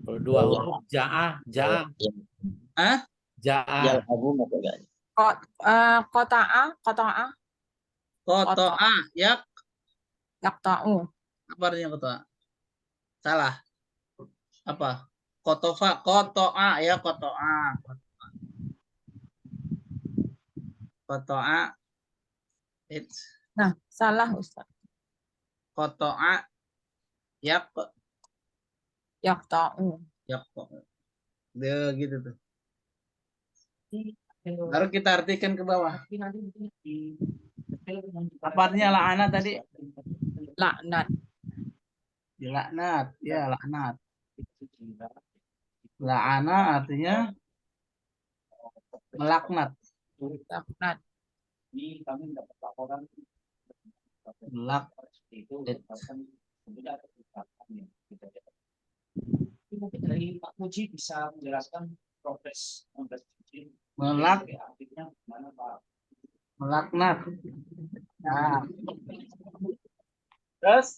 Kalau dua huruf ja'a, ja'a, Hah? ja'a. Yal'abu apa enggak? Kota'a, Koto'a, yak. yakta'u. Apa artinya koto'a? Salah. Apa? Kotofa, koto'a, ya koto'a. Koto'a. It's Nah, salah Ustaz. koto'a, yak. Yakta'u. Yak. Dia gitu tuh. Baru kita artikan ke bawah. Apa artinya la'ana tadi? Laknat. Laknat, ya laknat. La'ana artinya melaknat. Laknat. Ini kami mendapat laporan Melak. mungkin dari Pak Puji bisa menjelaskan progres Melaknat. Nah. Terus?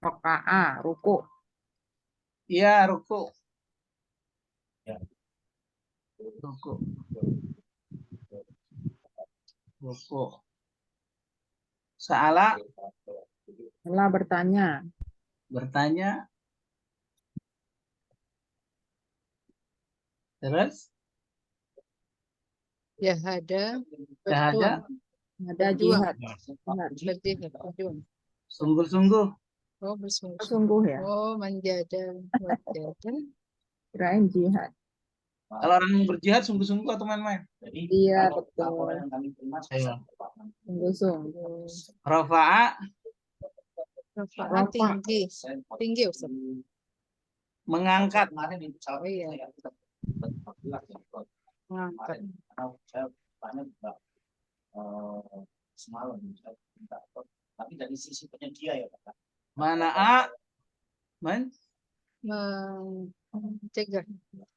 Roka'a, ruku. Iya, ruku. Ruku. Ruku. Sa'ala. Salah bertanya. Bertanya. Terus? Jahada. Jahada. Ada jihad. Berjihad. Sungguh-sungguh. Oh, bersungguh. Sungguh ya. Oh, menjada. Wajada. Kirain jihad. Kalau orang berjihad sungguh-sungguh atau main-main? Iya, betul. Ayo. Sungguh-sungguh. Rafa'a. Rafa'a tinggi. Tinggi, Ustaz. Mengangkat. Oh iya. Mengangkat. Semalam tapi dari sisi penyedia ya Pak. Mana'a.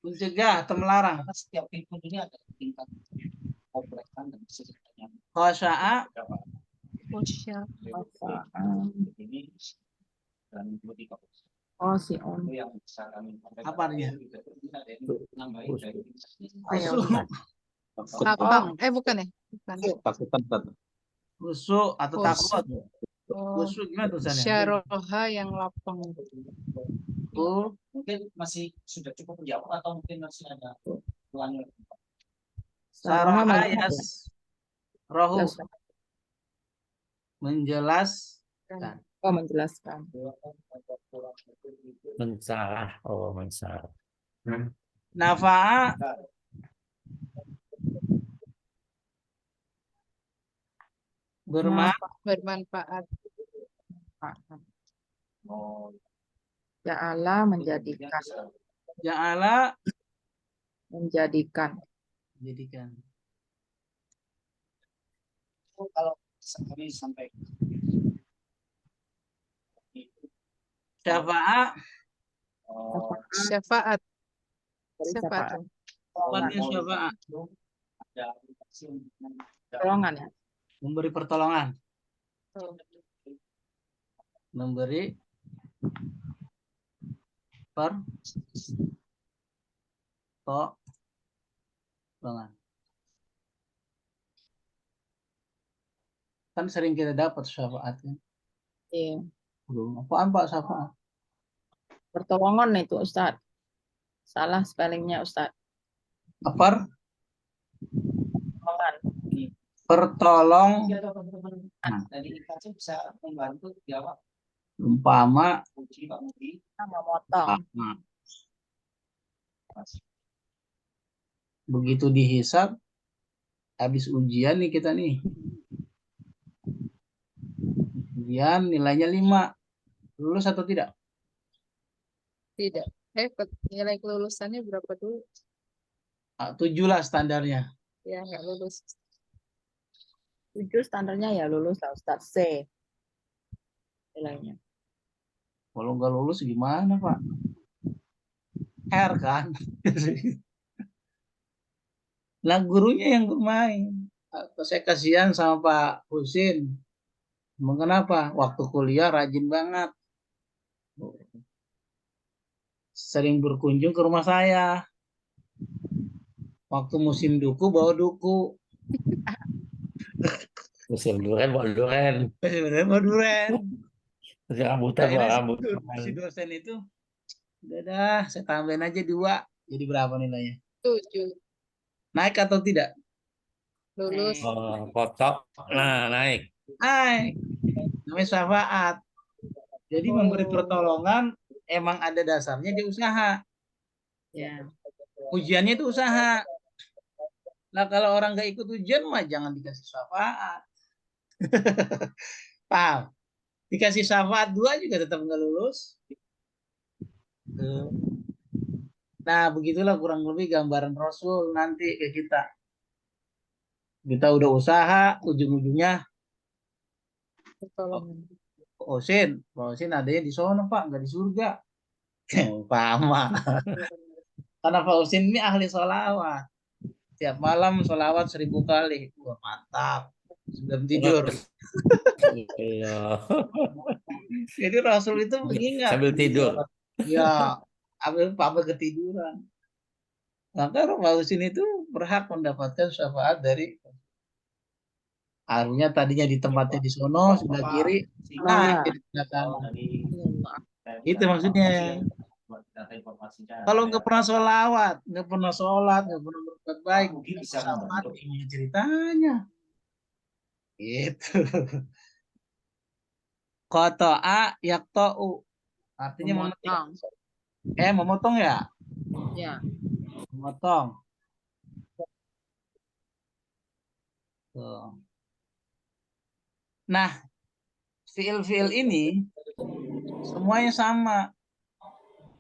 Mencegah atau melarang. Karena setiap pintu ini ada tingkat kompleksan dan sesuatunya. Khasya'a. Ini dan ketika Oh, si on. yang bisa kami Apa artinya? Abang. Bukan ya? Bukan. Takutan. Khusyuk atau takut. Oh, Khusyuk gimana tulisannya? syaroha yang lapang. Oh, mungkin masih sudah cukup menjawab atau mungkin masih ada ulangan. Saroha rohu. Menjelaskan. Oh, menjelaskan. Mensarah. Oh, mensarah. Nafa'a. Bermanfaat. Ja'ala menjadikan. Ja'ala. Menjadikan. Jadikan. Kalau kami sampai Syafa'a. Syafaat. Apanya syafa'a? Pertolongan ya. Memberi pertolongan. Oh. Memberi pertolongan. Kan sering kita dapat syafaat. Kan? Iya. Apaan Pak syafaat? Pertolongan itu Ustadz. Salah spellingnya Ustadz. Apa? Pertolongan. Pertolong. Iya, teman-teman. Dari IKC bisa membantu jawab Umpama. uji Pak Mudi. Memotong. Begitu dihisab, habis ujian nih kita nih. Ujian nilainya 5. Lulus atau tidak? Tidak. Nilai kelulusannya berapa dulu? 7 lah standarnya. Ya, nggak lulus. 7 standarnya ya lulus lah Ustadz. C. Nilainya. Kalau nggak lulus gimana Pak? R kan? Nah gurunya yang bermain. Saya kasihan sama Pak Husin. Kenapa? Waktu kuliah rajin banget. Sering berkunjung ke rumah saya. Waktu musim duku bawa duku. Musim durian bawa durian. Sebenarnya bawa durian. Musim rambutan bawa Akhirnya rambutan. si dosen itu, udah dah, saya tambahin aja 2. Jadi berapa nilainya? 7. Naik atau tidak? Lulus. Oh, kotak. Nah, naik. Naik. Namanya syafaat. Jadi memberi pertolongan emang ada dasarnya di usaha. Ya. Ujiannya itu usaha. Nah kalau orang nggak ikut ujian mah jangan dikasih syafaat. Paham? Dikasih syafaat 2 juga tetap nggak lulus. Nah begitulah kurang lebih gambaran Rasul nanti ke kita. Kita udah usaha, ujung-ujungnya Pertolongan. Pak Husin adanya di sono Pak, nggak di surga. Paham Pak. Karena Pak Husin ini ahli sholawat. Tiap malam sholawat 1000 kali. Wah mantap. Sebelum tidur. Iya. Jadi Rasul itu mengingat. Sambil tidur. Ya, sambil ketiduran. Maka Pak Husin itu berhak mendapatkan syafaat dari artinya tadinya di tempatnya di sono sebelah kiri, nah jadi sebelah kanan. Itu maksudnya. Kalau nggak pernah sholawat, nggak pernah sholat, nggak pernah berbuat baik, Bisa syafaat membantu. gimana ceritanya? Itu. Qata'a yaqta'u. Artinya Memotong. memotong ya? Ya. Memotong. Tuh. Nah, fiil-fiil ini semuanya sama.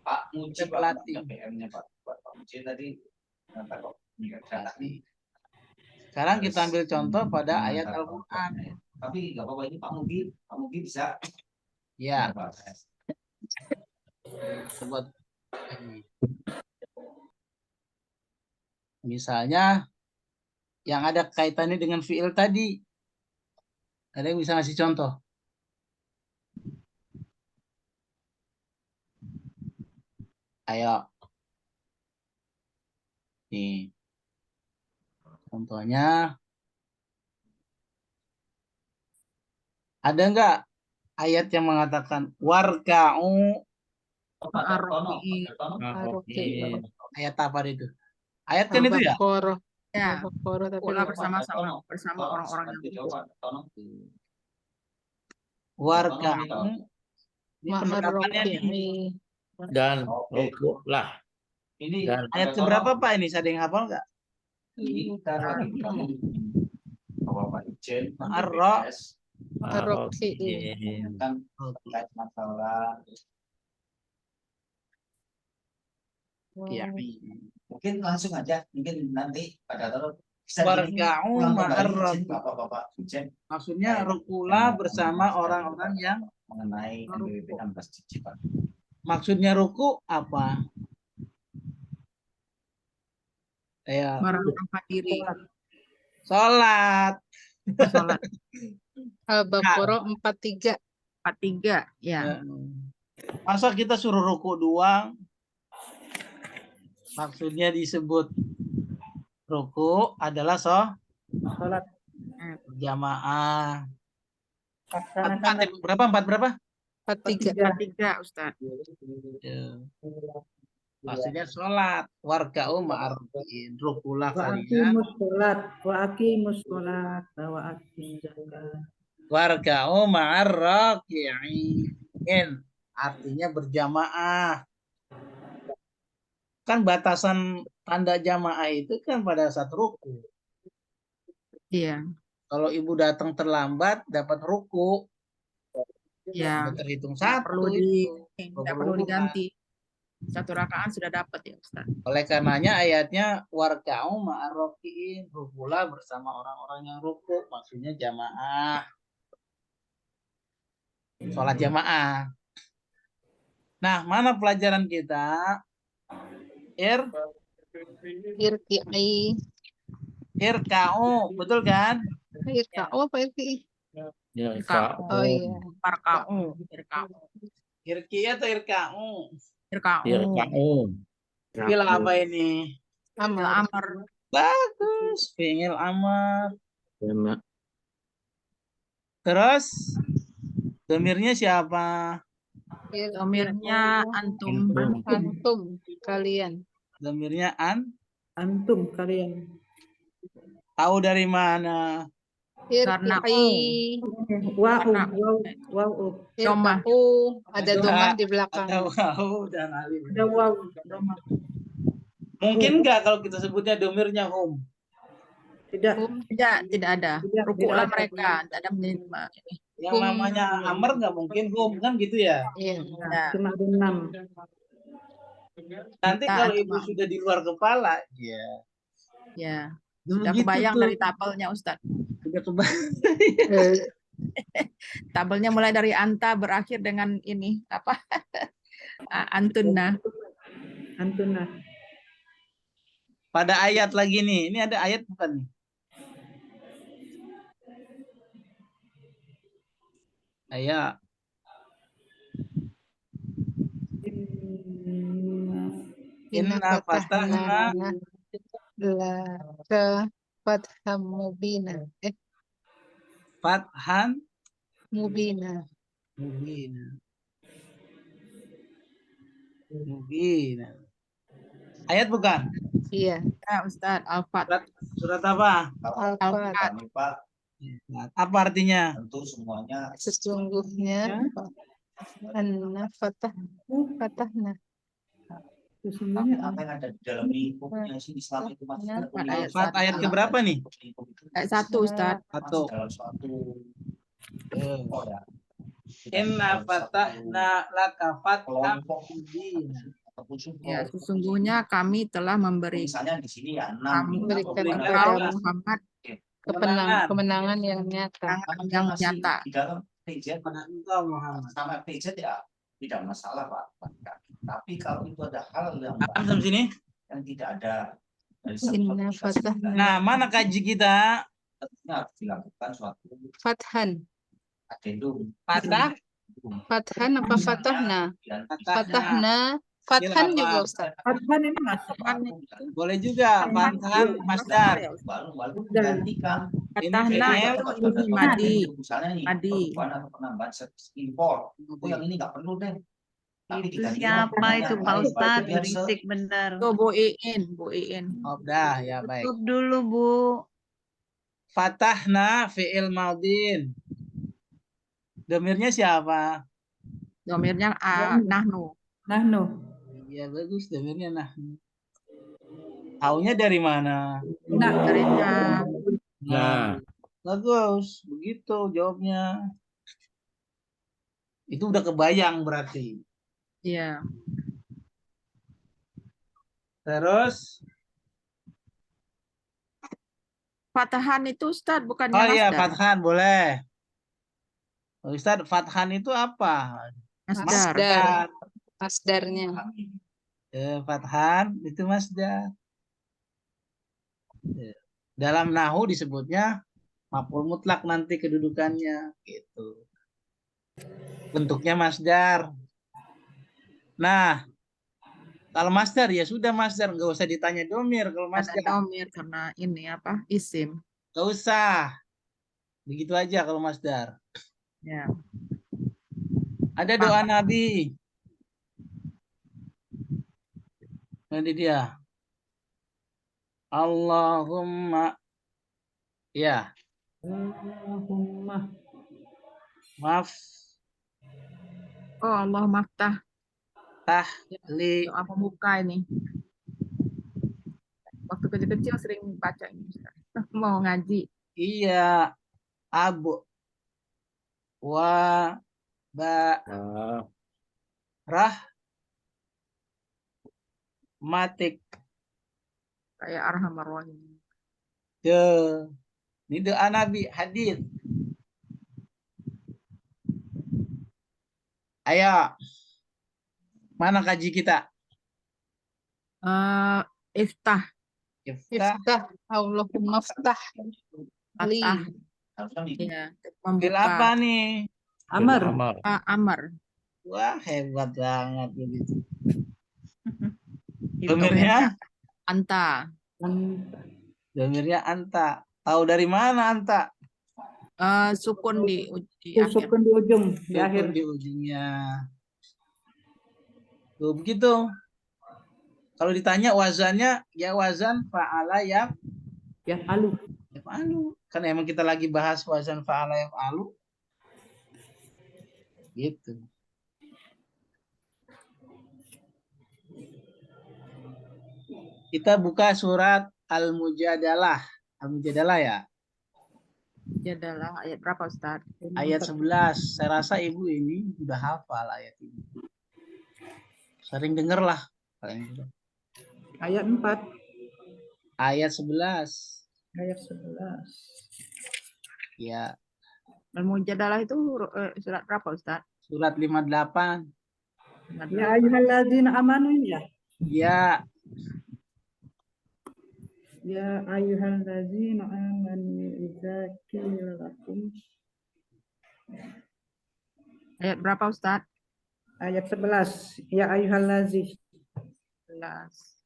Pak Muji Saya pelatih. PM-nya Pak Muji tadi Sekarang kita ambil contoh pada ayat Al-Quran. Tapi nggak apa-apa, ini Pak Mugi bisa. Ya. Coba. Misalnya yang ada kaitannya dengan fiil tadi. Ada yang bisa ngasih contoh? Ayo. Nih. Contohnya. Ada nggak ayat yang mengatakan warka'u? Ayat apa itu? Ayat kan itu ya? Ya. Al-Baqarah, tapi Pula lupa. bersama orang-orang yang Warka'u. Ini penerapannya nih. Ma'ar-Raki'i. Dan rukuk lah. Ini Dan Ayat keberapa Pak ini? Ada yang hafal nggak? Bapak Ijen, Ma'ar-Ra. Ar-Raki'i. kan terkait masalah Ya. mungkin langsung aja, mungkin nanti pada taruh bisa Warka'u ulang kembali ma'ar-Raki'i. izin Bapak Ijen Maksudnya rukula bersama orang-orang yang mengenai NBWP 16 jiji Pak. maksudnya ruku apa? Ya, merendahkan diri. sholat. Sholat. Al-Baqarah 43. 43. Ya. Masa kita suruh ruku doang? Maksudnya disebut ruku adalah Sholat. jamaah. Laksanakan Empat berapa? 43. 43, Ustaz. Ya. Maksudnya sholat. Warka'u ma'arrokin. Rukulah wa kalian. aqimus sholat. Wa aqimus sholat. Wa aqimus zakat. Warka'u ma'arrokin. Artinya berjamaah. Kan batasan tanda jamaah itu kan pada saat ruku. Iya. Kalau ibu datang terlambat dapat ruku, Ya. udah terhitung Nggak perlu satu nggak perlu diganti. Satu rakaat sudah dapat ya, Ustaz. Oleh karenanya ayatnya warka'u ma'arrokiin, rukulah bersama orang-orang yang ruku, maksudnya jamaah, sholat jamaah. Nah, mana pelajaran kita? Irki'i. Irka'u, betul kan? Irka'u apa irki'i? Oh iya. Irka'u. Irki atau irka'u? Irka'u. Fi'il apa ini? Amr. Bagus, fi'il amar. Terus domirnya siapa? Domirnya antum. Antum, kalian. Domirnya Antum kalian. tahu dari mana? Karena Irki'i. Wa'u. Domah. Irka'u. Ada domah di belakang. Ada wawu dan alif. Ada wa'u. Domah. Mungkin nggak kalau kita sebutnya domirnya hum? Tidak. Tidak ada. Rukuklah mereka. Tidak ada ini. Yang namanya amr nggak mungkin hum kan gitu ya? Iya. Ya. Cuma ada 6. Nanti Kita kalau ada ibu mau. sudah di luar kepala, Ya. Sudah begitu kebayang tuh. dari tabelnya, Ustaz. Sudah kebayang. Tabelnya mulai dari anta berakhir dengan ini apa? Antunna. Antunah. Pada ayat lagi nih, ini ada ayat bukan nih? Ayat. Inna fatahna laka fatham mubina. fathan Mubina. mubina. Ayat bukan? Iya. Ya, Ustaz. Al-Fat. Surat apa? Al-Fat. Apa artinya? Tentu semuanya Sesungguhnya anna fatahna. Sesungguhnya apa yang ada di dalam lingkupnya sih Islam itu maksudnya Al-Fat ayat keberapa nih? Ayat 1, Ustaz. Satu. dalam suatu ya. Inna fatahna laka fatham kelompok mubina. ataupun suku. Ya, sesungguhnya kami telah memberi Misalnya di sini ya 6 Memberikan engkau kepada Muhammad kemenangan yang nyata. yang nyata. di dalam PZ Pada engkau Muhammad. sama PZ ya tidak masalah Pak. Tapi kalau itu ada hal yang Apa sampai sini? yang tidak ada dari Inna fatahna. Nah, mana kaji kita? tentunya harus dilakukan suatu Fathan. adendum. Patah? Fathan apa fatahna? Dan Fatahna. Fathan juga, Ustaz. Fathan ini masuk. Boleh juga. Fathan masdar. baru digantikan. Fatahna fi'il. itu ini madi. Misalnya nih, Madi. perubahan atau penambahan service impor. Oh, yang ini nggak perlu deh. Tapi Itu digantikan siapa dengan itu yang Pak lain, Ustadz? biar Berisik bener. Tuh Bu Iin, Bu Iin. Oh, dah, ya baik. Tutup dulu Bu. Fatahna fi'il maudin. Domirnya siapa? Domirnya nahnu. Nahnu. Iya bagus, domirnya nah. Taunya dari mana? Nah. Darinya Nah, Bagus, begitu jawabnya. Itu udah kebayang berarti. ya. Terus, Fatahan itu Ustadz bukannya oh iya, masdar. fathan boleh. Ustaz, fathan itu apa? Masdar. Masdar. Masdarnya. Fathan itu masdar. Dalam nahu disebutnya Maf'ul mutlak nanti kedudukannya gitu. Bentuknya masdar. Nah, kalau masdar ya sudah masdar, nggak usah ditanya domir kalau Ada masdar. domir karena ini apa? Isim. Nggak usah. Begitu aja kalau masdar. Ya. Ada doa Nabi. Nanti dia. Allahumma. Ya, Allahumma maaf. Oh, Allah maftah. Li. Doa pembuka ini. Waktu kecil-kecil sering baca ini. Ustaz. Mau ngaji. Iya. Abu. Wa. Ba. Ah, Rah. Matik. Kayak Arhamar Rahim. Ini doa Nabi. Hadis. Ayo. Mana kaji kita? Iftah. Iftah. Iftah. Allahumma ftah. Li. Fatah. Harusnya di Ya. Bil apa Membuka. nih? Amr. Amar. Amar. Wah, hebat banget begitu. Itu Domirnya? anta. Domirnya anta. Tahu dari mana anta? Sukun di akhir. Sukun di ujung, di akhir. Sukun di ujungnya. Tuh begitu. Kalau ditanya wazannya, ya wazan fa'ala ya Yaf'alu. yaf'alu. Kan emang kita lagi bahas wazan fa'ala yaf'alu. Gitu. Kita buka surat Al-Mujadalah. Al-Mujadalah ya. Jadalah ayat berapa Ustaz? Ayat 11. Saya rasa ibu ini udah hafal ayat ini. Sering denger lah. Ayat 4. Ayat 11. Ayat 11. Ya. Al-Mujadalah itu surat berapa Ustaz? Surat 58. Ya ayyuhalladzina amanu ya. Ya. Ya ayyuhalladzina amanu idza qila lakum. Ayat berapa Ustaz? Ayat 11. Ya ayyuhallazi. 11.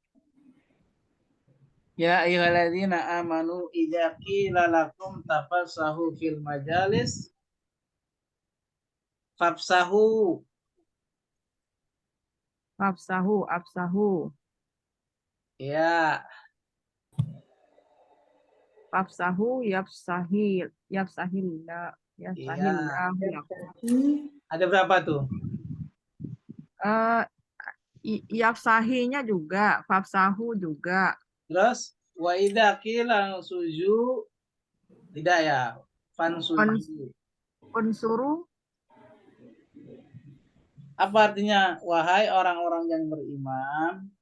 Ya ayyuhalladzina amanu idza qila lakum tafassahu fil majalis fafsahu. Afsahu. Ya. Afsahu yafsahillahu lakum. Ada berapa tuh? Yafsahinya juga, fafsahu juga. Terus wa idza qila suju tidak ya? Fansuju. Unsuru Apa artinya? Wahai orang-orang yang beriman,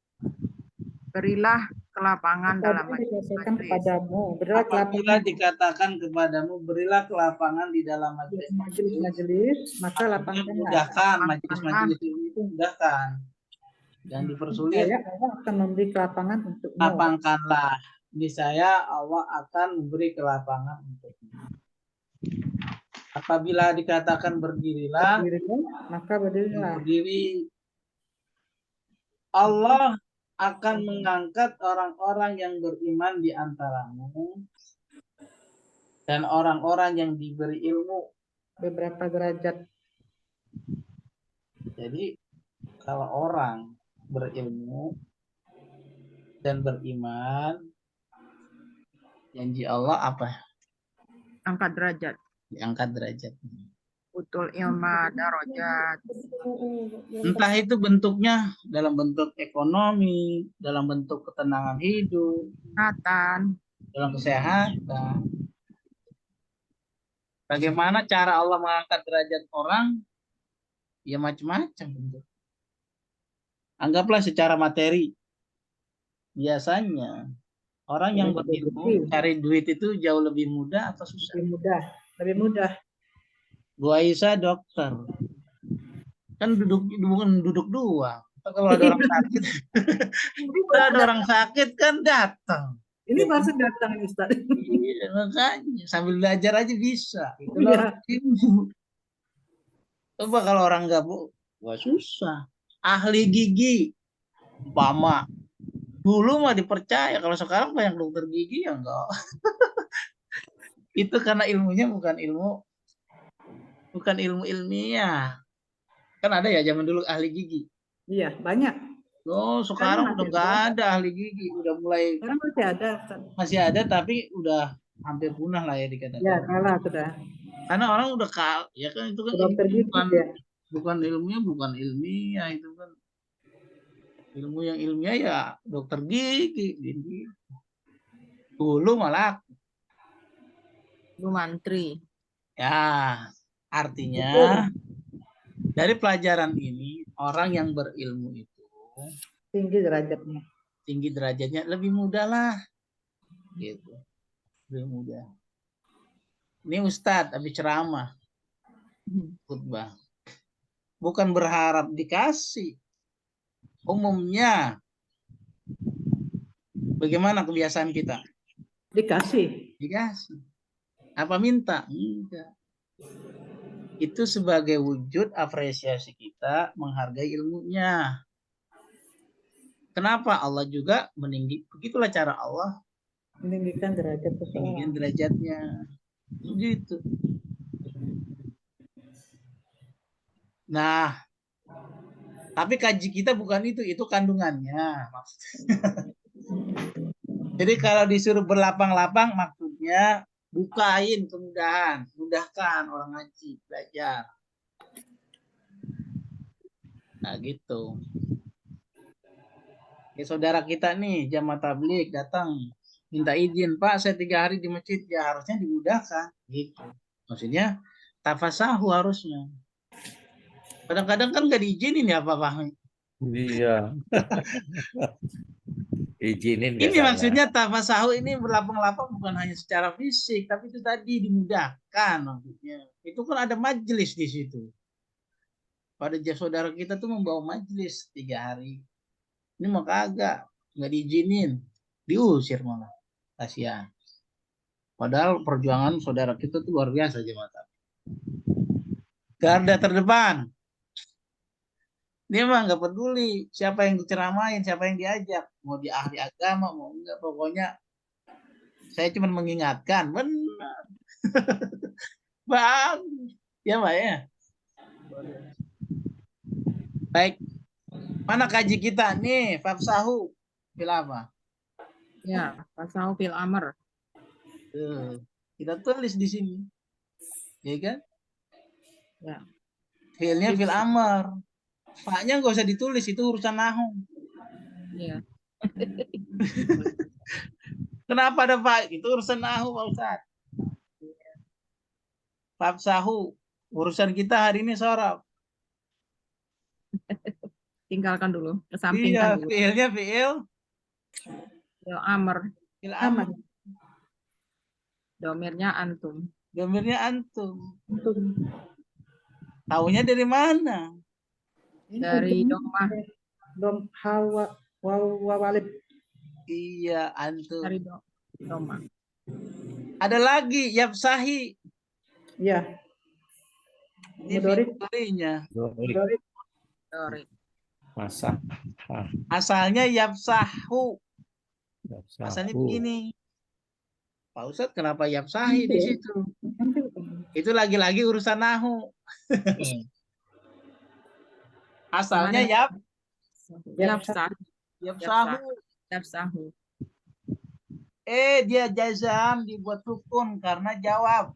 berilah kelapangan dalam dikatakan majlis. kepadamu, berilah apabila kelapangan dikatakan kepadamu berilah kelapangan di dalam majelis, maka lapangkanlah. mudahkan majelis-majelis itu mudahkan dan dipersulit. Saya Allah akan memberi kelapangan untukmu. Lapangkanlah. Niscaya Allah akan memberi kelapangan untukmu. Apabila dikatakan berdirilah, Maka berdirilah. berdiri. Allah akan mengangkat orang-orang yang beriman di antaramu dan orang-orang yang diberi ilmu. Beberapa derajat. Jadi kalau orang berilmu dan beriman, janji Allah apa? Angkat derajat. Diangkat derajat. Utul ilma darajat. Entah itu bentuknya dalam bentuk ekonomi, dalam bentuk ketenangan hidup, Kesehatan. dalam kesehatan. Bagaimana cara Allah mengangkat derajat orang? Ya macam-macam bentuk. Anggaplah secara materi. Biasanya orang yang berilmu cari duit itu jauh lebih mudah atau susah? Lebih mudah. Bu Aisyah dokter. Kan bukan duduk doang. Kalau ada orang sakit, kalau ada orang sakit kan datang. Ini baru datang ini, Ustaz. Iya, makanya sambil belajar aja bisa. Itulah Iya. ilmu. Coba kalau orang gabung, wah susah. Ahli gigi, umpama. Dulu mah dipercaya, kalau sekarang banyak dokter gigi ya enggak. Itu karena ilmunya bukan ilmu ilmiah. Kan ada ya zaman dulu ahli gigi. Iya, banyak. Oh, sekarang udah masih nggak ada. ada ahli gigi, udah mulai Sekarang masih ada, Ustaz. masih ada tapi udah hampir punah lah ya Ya, dikatakan. kalah sudah. Karena orang udah ya kan itu kan Dokter ilmunya gigi ya. bukan ilmiah itu kan ilmu yang ilmiah ya dokter gigi. Dulu malah Lu mantri. ya artinya dari pelajaran ini orang yang berilmu itu Tinggi derajatnya. tinggi derajatnya lebih mudah lah gitu, lebih mudah. Ini Ustadz habis ceramah khutbah bukan berharap dikasih. Umumnya bagaimana kebiasaan kita? Dikasih. Dikasih. Apa minta? Enggak. Itu sebagai wujud apresiasi kita menghargai ilmunya. Kenapa Allah juga meninggi? Begitulah cara Allah Meninggikan derajat meninggikan seseorang. derajatnya. Begitu. Nah, tapi kaji kita bukan itu kandungannya. Jadi kalau disuruh berlapang-lapang maksudnya bukain kemudahan, mudahkan orang ngaji, belajar. Nah gitu. Ya, saudara kita nih jamaah tabligh datang minta izin, Pak saya 3 hari di masjid, ya harusnya dimudahkan. Gitu. Maksudnya tafasahu harusnya. Kadang-kadang kan nggak diizinin ya Pak. Iya. Izinin nggak Ini salah. maksudnya tafasahu ini berlapang-lapang bukan hanya secara fisik, tapi itu tadi dimudahkan maksudnya. Itu kan ada majelis di situ. Pada saudara kita tuh membawa majelis 3 hari. Ini mah kagak, nggak diizinin, diusir malah. Kasihan. Padahal perjuangan saudara kita tuh luar biasa jemaah. Garda terdepan. Dia mah nggak peduli siapa yang diceramain, siapa yang diajak, mau dia ahli agama, mau enggak, pokoknya saya cuma mengingatkan, benar. Bang, ya Mbak ya. Baik, mana kaji kita nih, Fafsahu, fil apa? Ya, pasal fil amr. Tuh, kita tulis di sini, ya kan? Ya. Filnya fil amr. Faknya nggak usah ditulis, itu urusan nahu. Iya. Kenapa ada pak? Itu urusan nahu Pak Ustadz. Fafsahu, urusan kita hari ini sorab. Tinggalkan dulu, Iya, kesampingkan dulu. fiilnya fiil Amr, amr. domirnya antum. Domirnya antum. Taunya dari mana? Dari domah. Dom hawa walid. Iya, antum. Dari domah. Ada lagi yapsahi. Ya. Ini Mudhari. fiilnya. Sorry. Masa. Asalnya yapsahu. Asalnya begini. Pak Ustadz kenapa yapsahi di situ? Itu lagi-lagi urusan nahu. Asalnya Yapsahu. yapsahu. Dia jazam dibuat sukun karena jawab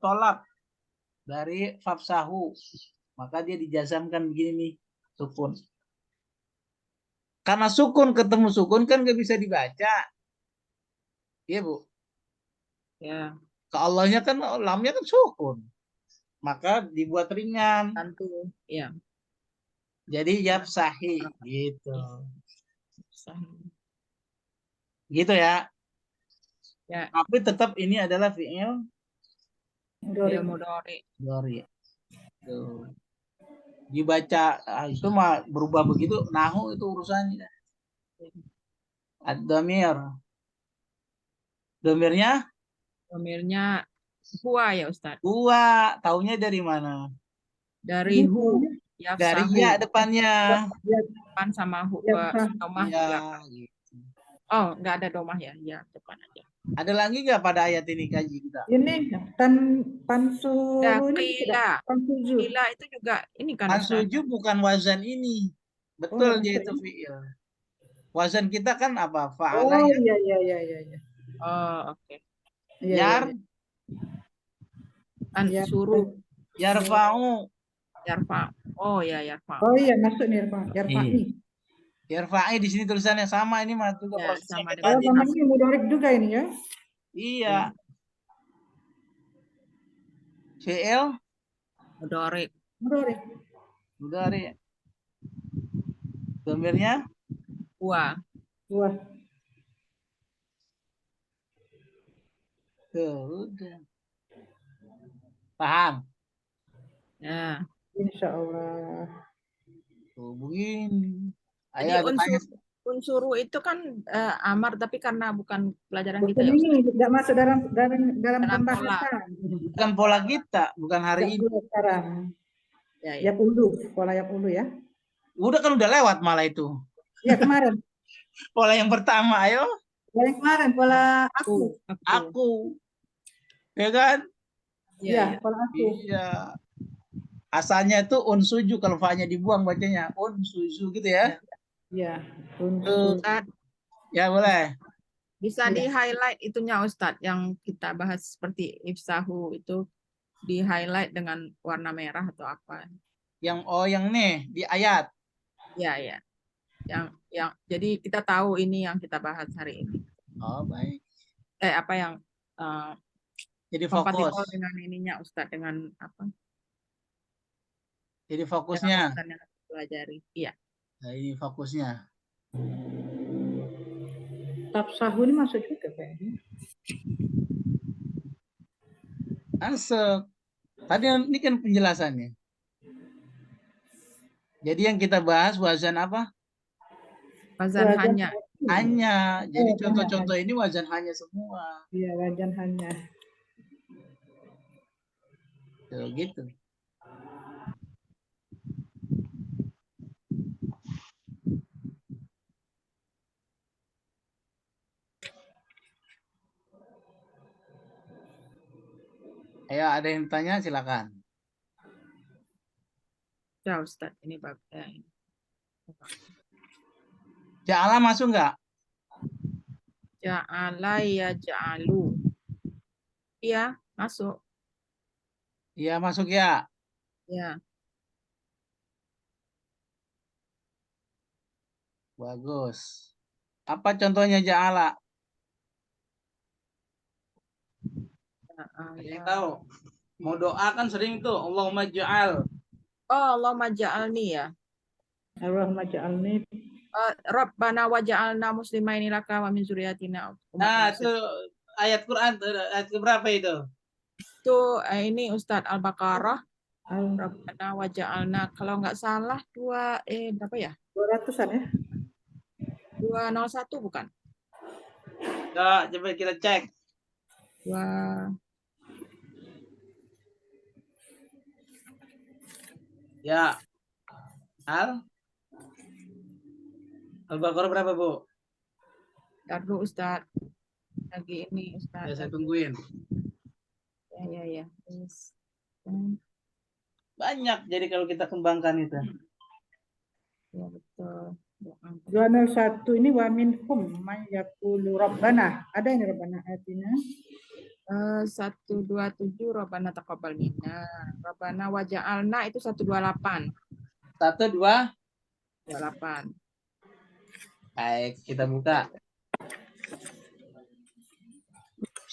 tolak dari fafsahu. Maka dia dijazamkan begini nih, sukun. Karena sukun ketemu sukun kan gak bisa dibaca. Iya, Bu. Ya. Ke Allahnya kan lamnya kan sukun. Maka dibuat ringan. Tentu. Ya. Jadi yapsahi gitu. Gitu ya. Ya. Tapi tetap ini adalah fi'il Mudhari. Dori. Tuh. Dibaca itu mah berubah begitu, nahu itu urusannya. Ad-dhamir. Dhamirnya Domirnya huwa ya Ustadz. huwa. Taunya dari mana? Dari Ini hu, Dari yafsahu. ya depannya. Depan sama hu, Yafsah. domah di Iya. belakang. Gitu. Oh, nggak ada domah ya? Ya, depan aja. Ada lagi nggak pada ayat ini kaji kita? Ini pansuru ini tidak Qila. pansuju. Qila itu juga ini kan Ustadz. Mansuju bukan wazan ini. Oh, Betul nggak dia masuk itu ini. fi'il. Wazan kita kan apa? Fa'ala Oh ya. iya. Oh, oke. Iya, Yar, iya. Kan Ya. suruh yarfa'u. yarfa. Oh ya, yarfa. Oh iya masuk nih Yarfa'i. Yarfa'i di sini tulisannya sama ini mah juga Ya, prosesnya sama kayak dengan Oh tadi. sama ini mudarik juga ini ya. Iya. Fi'il mudorik. Mudarik. dari dhamirnya Huwa. Wah, tuh udah. Paham? Ya. insya Allah. Tuh begini. Jadi Ayo ada tanya. unsuru itu kan amar tapi karena bukan pelajaran kita Bukan ya Ustaz. ini tidak masuk dalam Dalam pola. pembahasan. Bukan pola kita, bukan hari Tidak ini. boleh sekarang. Ya, Ya pola ya ya. Udah kan udah lewat malah itu. Ya kemarin. Pola yang pertama, ayo. Yang kemarin pola aku. Aku. Ya kan? Ya, pola aku. Iya. Asalnya itu unsuju kalau fa-nya dibuang bacanya unsuju gitu ya. Ya, Ustaz, Ya boleh. bisa Iya. di-highlight itunya Ustaz yang kita bahas seperti ifsahu itu di-highlight dengan warna merah atau apa. Yang nih di ayat. Ya. Yang jadi kita tahu ini yang kita bahas hari ini. Oh, baik. Apa yang Jadi kompatibel fokus. dengan ininya Ustaz dengan apa? Jadi Dengan fokusnya. urusan yang kita pelajari. Iya. Nah, ini fokusnya. Tafsahu ini masuk juga kayaknya. Masuk. Tadi ini kan penjelasannya. Jadi yang kita bahas wazan apa? Wazan hanya. Hanya. Jadi Oh, contoh-contoh ini wazan hanya semua. Iya, wajan hanya. Tuh, gitu. Ayo ada yang tanya silakan. Ya Ustaz, ini bagus. Ja'ala masuk nggak? Ja'ala ya ja'alu. Iya, masuk. Iya masuk ya. Ya. Bagus. Apa contohnya ja'ala? Ada yang tahu? Mau doa kan sering tuh. Allahumma ja'al. Oh, Allahumma ja'alni ya. Allahumma ja'alni. Rabbana wa ja'alna muslimaini laka wa min zuriyatina. Nah, itu ayat Quran ayat berapa itu? Itu ini Ustadz Al-Baqarah. Rabbana wa ja'alna. Kalau nggak salah berapa ya? 200-an ya. 201 bukan? Ya, coba kita cek. Ya. Al-Baqarah berapa, Bu? Ntar dulu Ustadz. Lagi ini Ya, Ustadz. saya tungguin. Ya. Yes. Banyak jadi kalau kita kembangkan itu. Ya betul. 201 ini wa minhum man yaqulu rabbana. Ada ini rabbana atina. 127 Rabbana taqabbal minna. Rabbana wa ja'alna itu 128. 1, 2. 28. Baik, kita buka.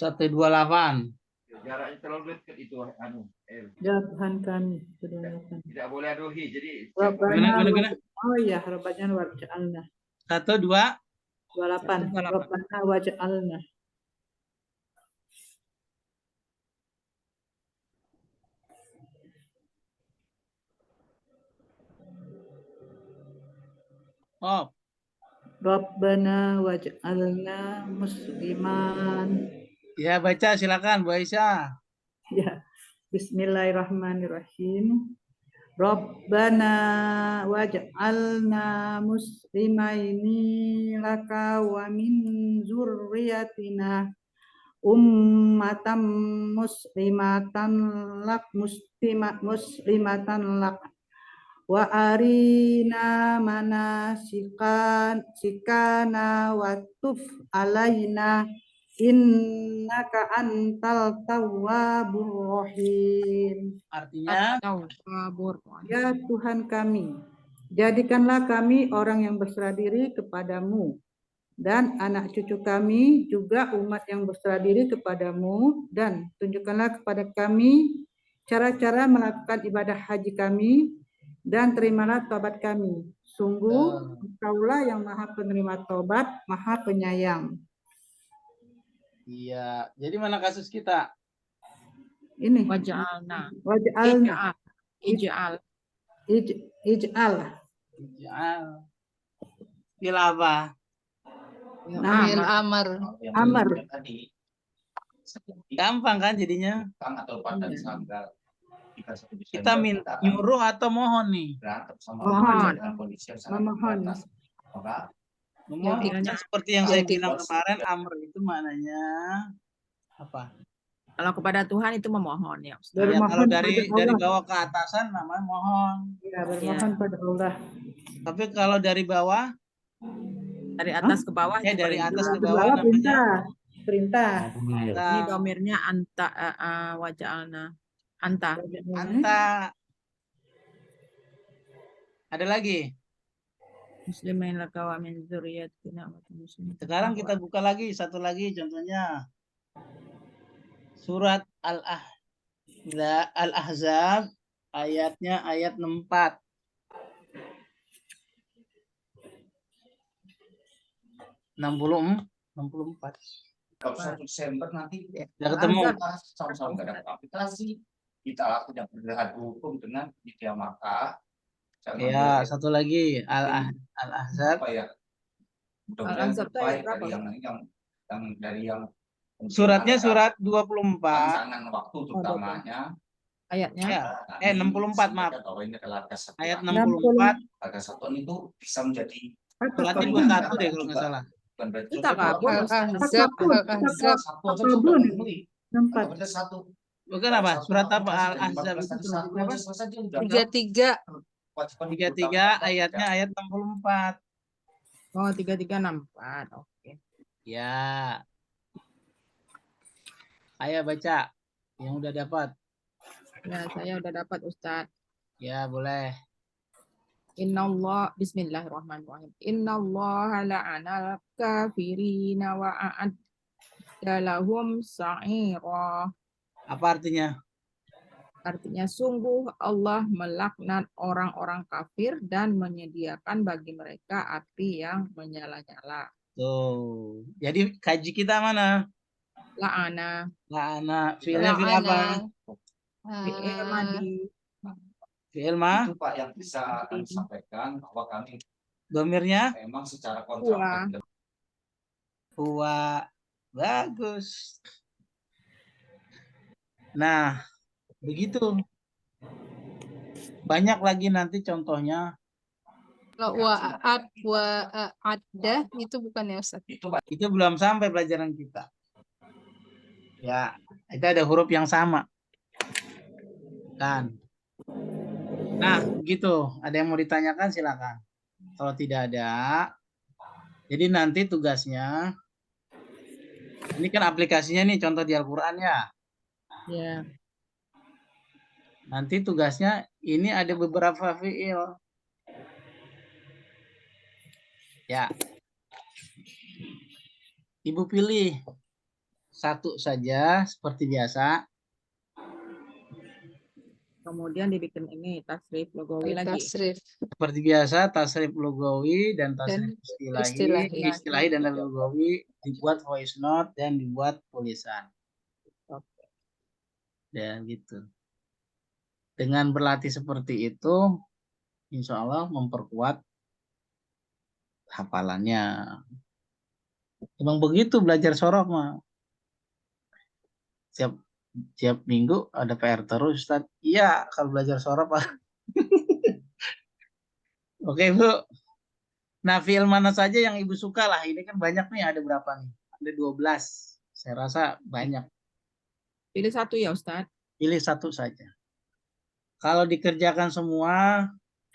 128. Jaraknya terlalu dekat itu Ya Tuhan kami. tidak boleh aduhi. Jadi Gimana? Oh iya, Rabbana wa ja'alna. 1, 2. 28. Rabbana wa ja'alna. Oh, Rabbana waj'alna musliman. Ya, baca silakan Bu Aisyah. Ya, bismillahirrahmanirrahim. Rabbana waj'alna muslimaini laka wa min zurriyatina ummatan muslimatan lak wa arina manasikana wa tuf alaina innaka antal tawwabur rahim. Artinya, At-Tawwabur. Ya Tuhan kami, jadikanlah kami orang yang berserah diri kepadamu, dan anak cucu kami juga umat yang berserah diri kepadamu, dan tunjukkanlah kepada kami cara-cara melakukan ibadah haji kami, dan terimalah taubat kami. Sungguh Engkaulah yang maha penerima taubat, maha penyayang. iya. Jadi mana kasus kita? Ini Waj'alna. waj'alna Ij'al. ij'al. Ij'al. Fil apa? Nah, Fil amr. Amr. Tadi Gampang kan jadinya? atau pada sanggal Kita nyuruh atau mohon nih? berantem sama Mohon. dengan kondisi yang sangat Memohon. terbatas. Maka Memohon Intinya seperti yang saya yang bilang tidak- kemarin, amr itu maknanya apa? Kalau kepada Tuhan itu memohon ya Ustaz. Ya, Bermohon kalau dari pada Allah. bawah ke atasan namanya mohon. Ya, bermohon pada Allah. Tapi kalau dari bawah, Dari atas ke bawah itu dari perintah. atas ke Ke bawah bawah namanya perintah. Ini anta. domirnya anta waj'alna. Anta. Anta. Ada lagi. Muslimin laka wa min dzurriyyatina wa muslimin. Sekarang kita buka lagi satu lagi contohnya. Surat Al-Ahzab ayatnya ayat 64. 64. kalau 1 Desember nanti Udah ketemu. kita sama-sama nggak dapat aplikasi, kita tidak berhadu hukum dengan media maka jangan Ya, boleh satu lagi Al-Ahzab. apa ya mudah-mudahan Al-Ahzab itu baik ayat dari berapa? yang Suratnya ada surat 24. rancangan waktu terutamanya Ayatnya. Ya, 64 maaf. bahwa ini adalah harga satuan. Ayat 64. Harga satuan itu bisa menjadi Suratnya 21 deh kalau nggak salah. bukan berarti Kita kabur. Al-Ahzab. Al-Ahzab. satu aja sudah membeli. Tempat. Atau berarti satu. Bukan apa? Surat apa? Al-Ahzab itu surat Satu berapa? aja selesai dia udah 33. kewajiban 33 ayatnya ayat 64. Oh, 3364. Oke. Ya. Ayo baca yang udah dapat. Ya, saya udah dapat Ustaz. Ya, boleh. Innallah bismillahirrahmanirrahim. Innallaha la'anal kafirina wa a'adda lahum sa'ira. Apa artinya? Artinya sungguh Allah melaknat orang-orang kafir dan menyediakan bagi mereka api yang menyala-nyala. Tuh. Jadi kaji kita mana? La'ana. La'ana. Fi'ilnya fi'il apa? Fi'il madi. Fi'il ma? itu Pak yang bisa kami sampaikan bahwa kami Domirnya? memang secara kontrak Huwa. Bagus. Nah, begitu. Banyak lagi nanti contohnya. Kalau wa'adda itu bukan ya Ustaz? itu Pak Itu belum sampai pelajaran kita. Ya, itu ada huruf yang sama. Kan. Nah, begitu. Ada yang mau ditanyakan silakan. Kalau tidak ada, jadi nanti tugasnya, ini kan aplikasinya nih contoh di Al-Quran ya. Ya. Nanti tugasnya ini ada beberapa fi'il. Ya. Ibu pilih satu saja seperti biasa. Kemudian dibikin ini tasrif logawi lagi. Tasrif. Seperti biasa tasrif lugawi dan tasrif istilahi, istilahi dan lugawi dibuat voice note dan dibuat tulisan. Dan gitu. Dengan berlatih seperti itu, insya Allah memperkuat hafalannya. Emang begitu belajar sorab mah. Tiap minggu ada PR terus, Ustaz. Iya, kalau belajar sorab. Oke, Bu. Nah, film mana saja yang Ibu suka lah. Ini kan banyak nih, ada berapa nih? Ada 12. Saya rasa banyak. Pilih satu ya Ustadz. Pilih satu saja. Kalau dikerjakan semua,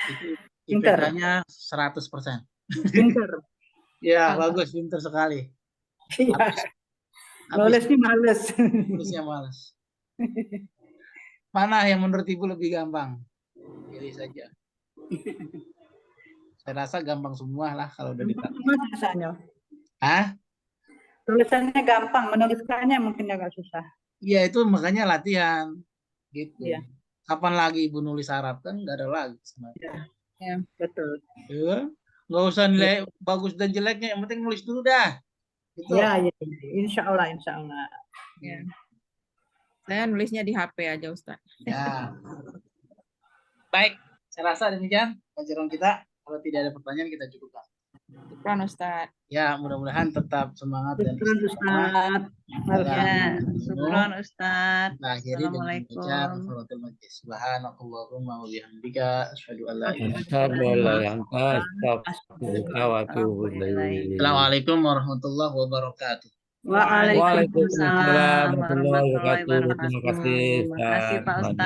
itu Pinter. IPK-nya 100%. Pinter. Ya, bagus. Pinter sekali. Iya. Nulisnya males. Nulisnya malas. Mana yang menurut Ibu lebih gampang? Pilih saja. Saya rasa gampang semua lah kalau udah ditanya. Tulisannya. Hah? Tulisannya gampang, menuliskannya mungkin agak susah. Iya, itu makanya latihan. Gitu. Iya. Kapan lagi Ibu nulis Arab? Kan nggak ada lagi sebenarnya. Ya, betul. Ya, nggak usah nilai bagus dan jeleknya, yang penting nulis dulu dah. Gitu. Ya, ya, insya Allah, insya Allah. Ya. Saya nulisnya di HP aja Ustadz. Ya. Baik, saya rasa demikian pelajaran kita. Kalau tidak ada pertanyaan kita cukupkan. Syukran Ustadz. Ya, mudah-mudahan tetap semangat dan Syukran Ustaz. Ya, Syukran Ustaz. Kita akhiri dengan membaca kafaratul majlis. Subhanakallahumma wa bihamdika asyhadu an la ilaha illa anta astaghfiruka wa atubu ilaik. Assalamualaikum warahmatullahi wabarakatuh. Waalaikumsalam Waalaikumsalam warahmatullahi wabarakatuh. Terima kasih, Terima kasih Pak Ustaz. Ustaz.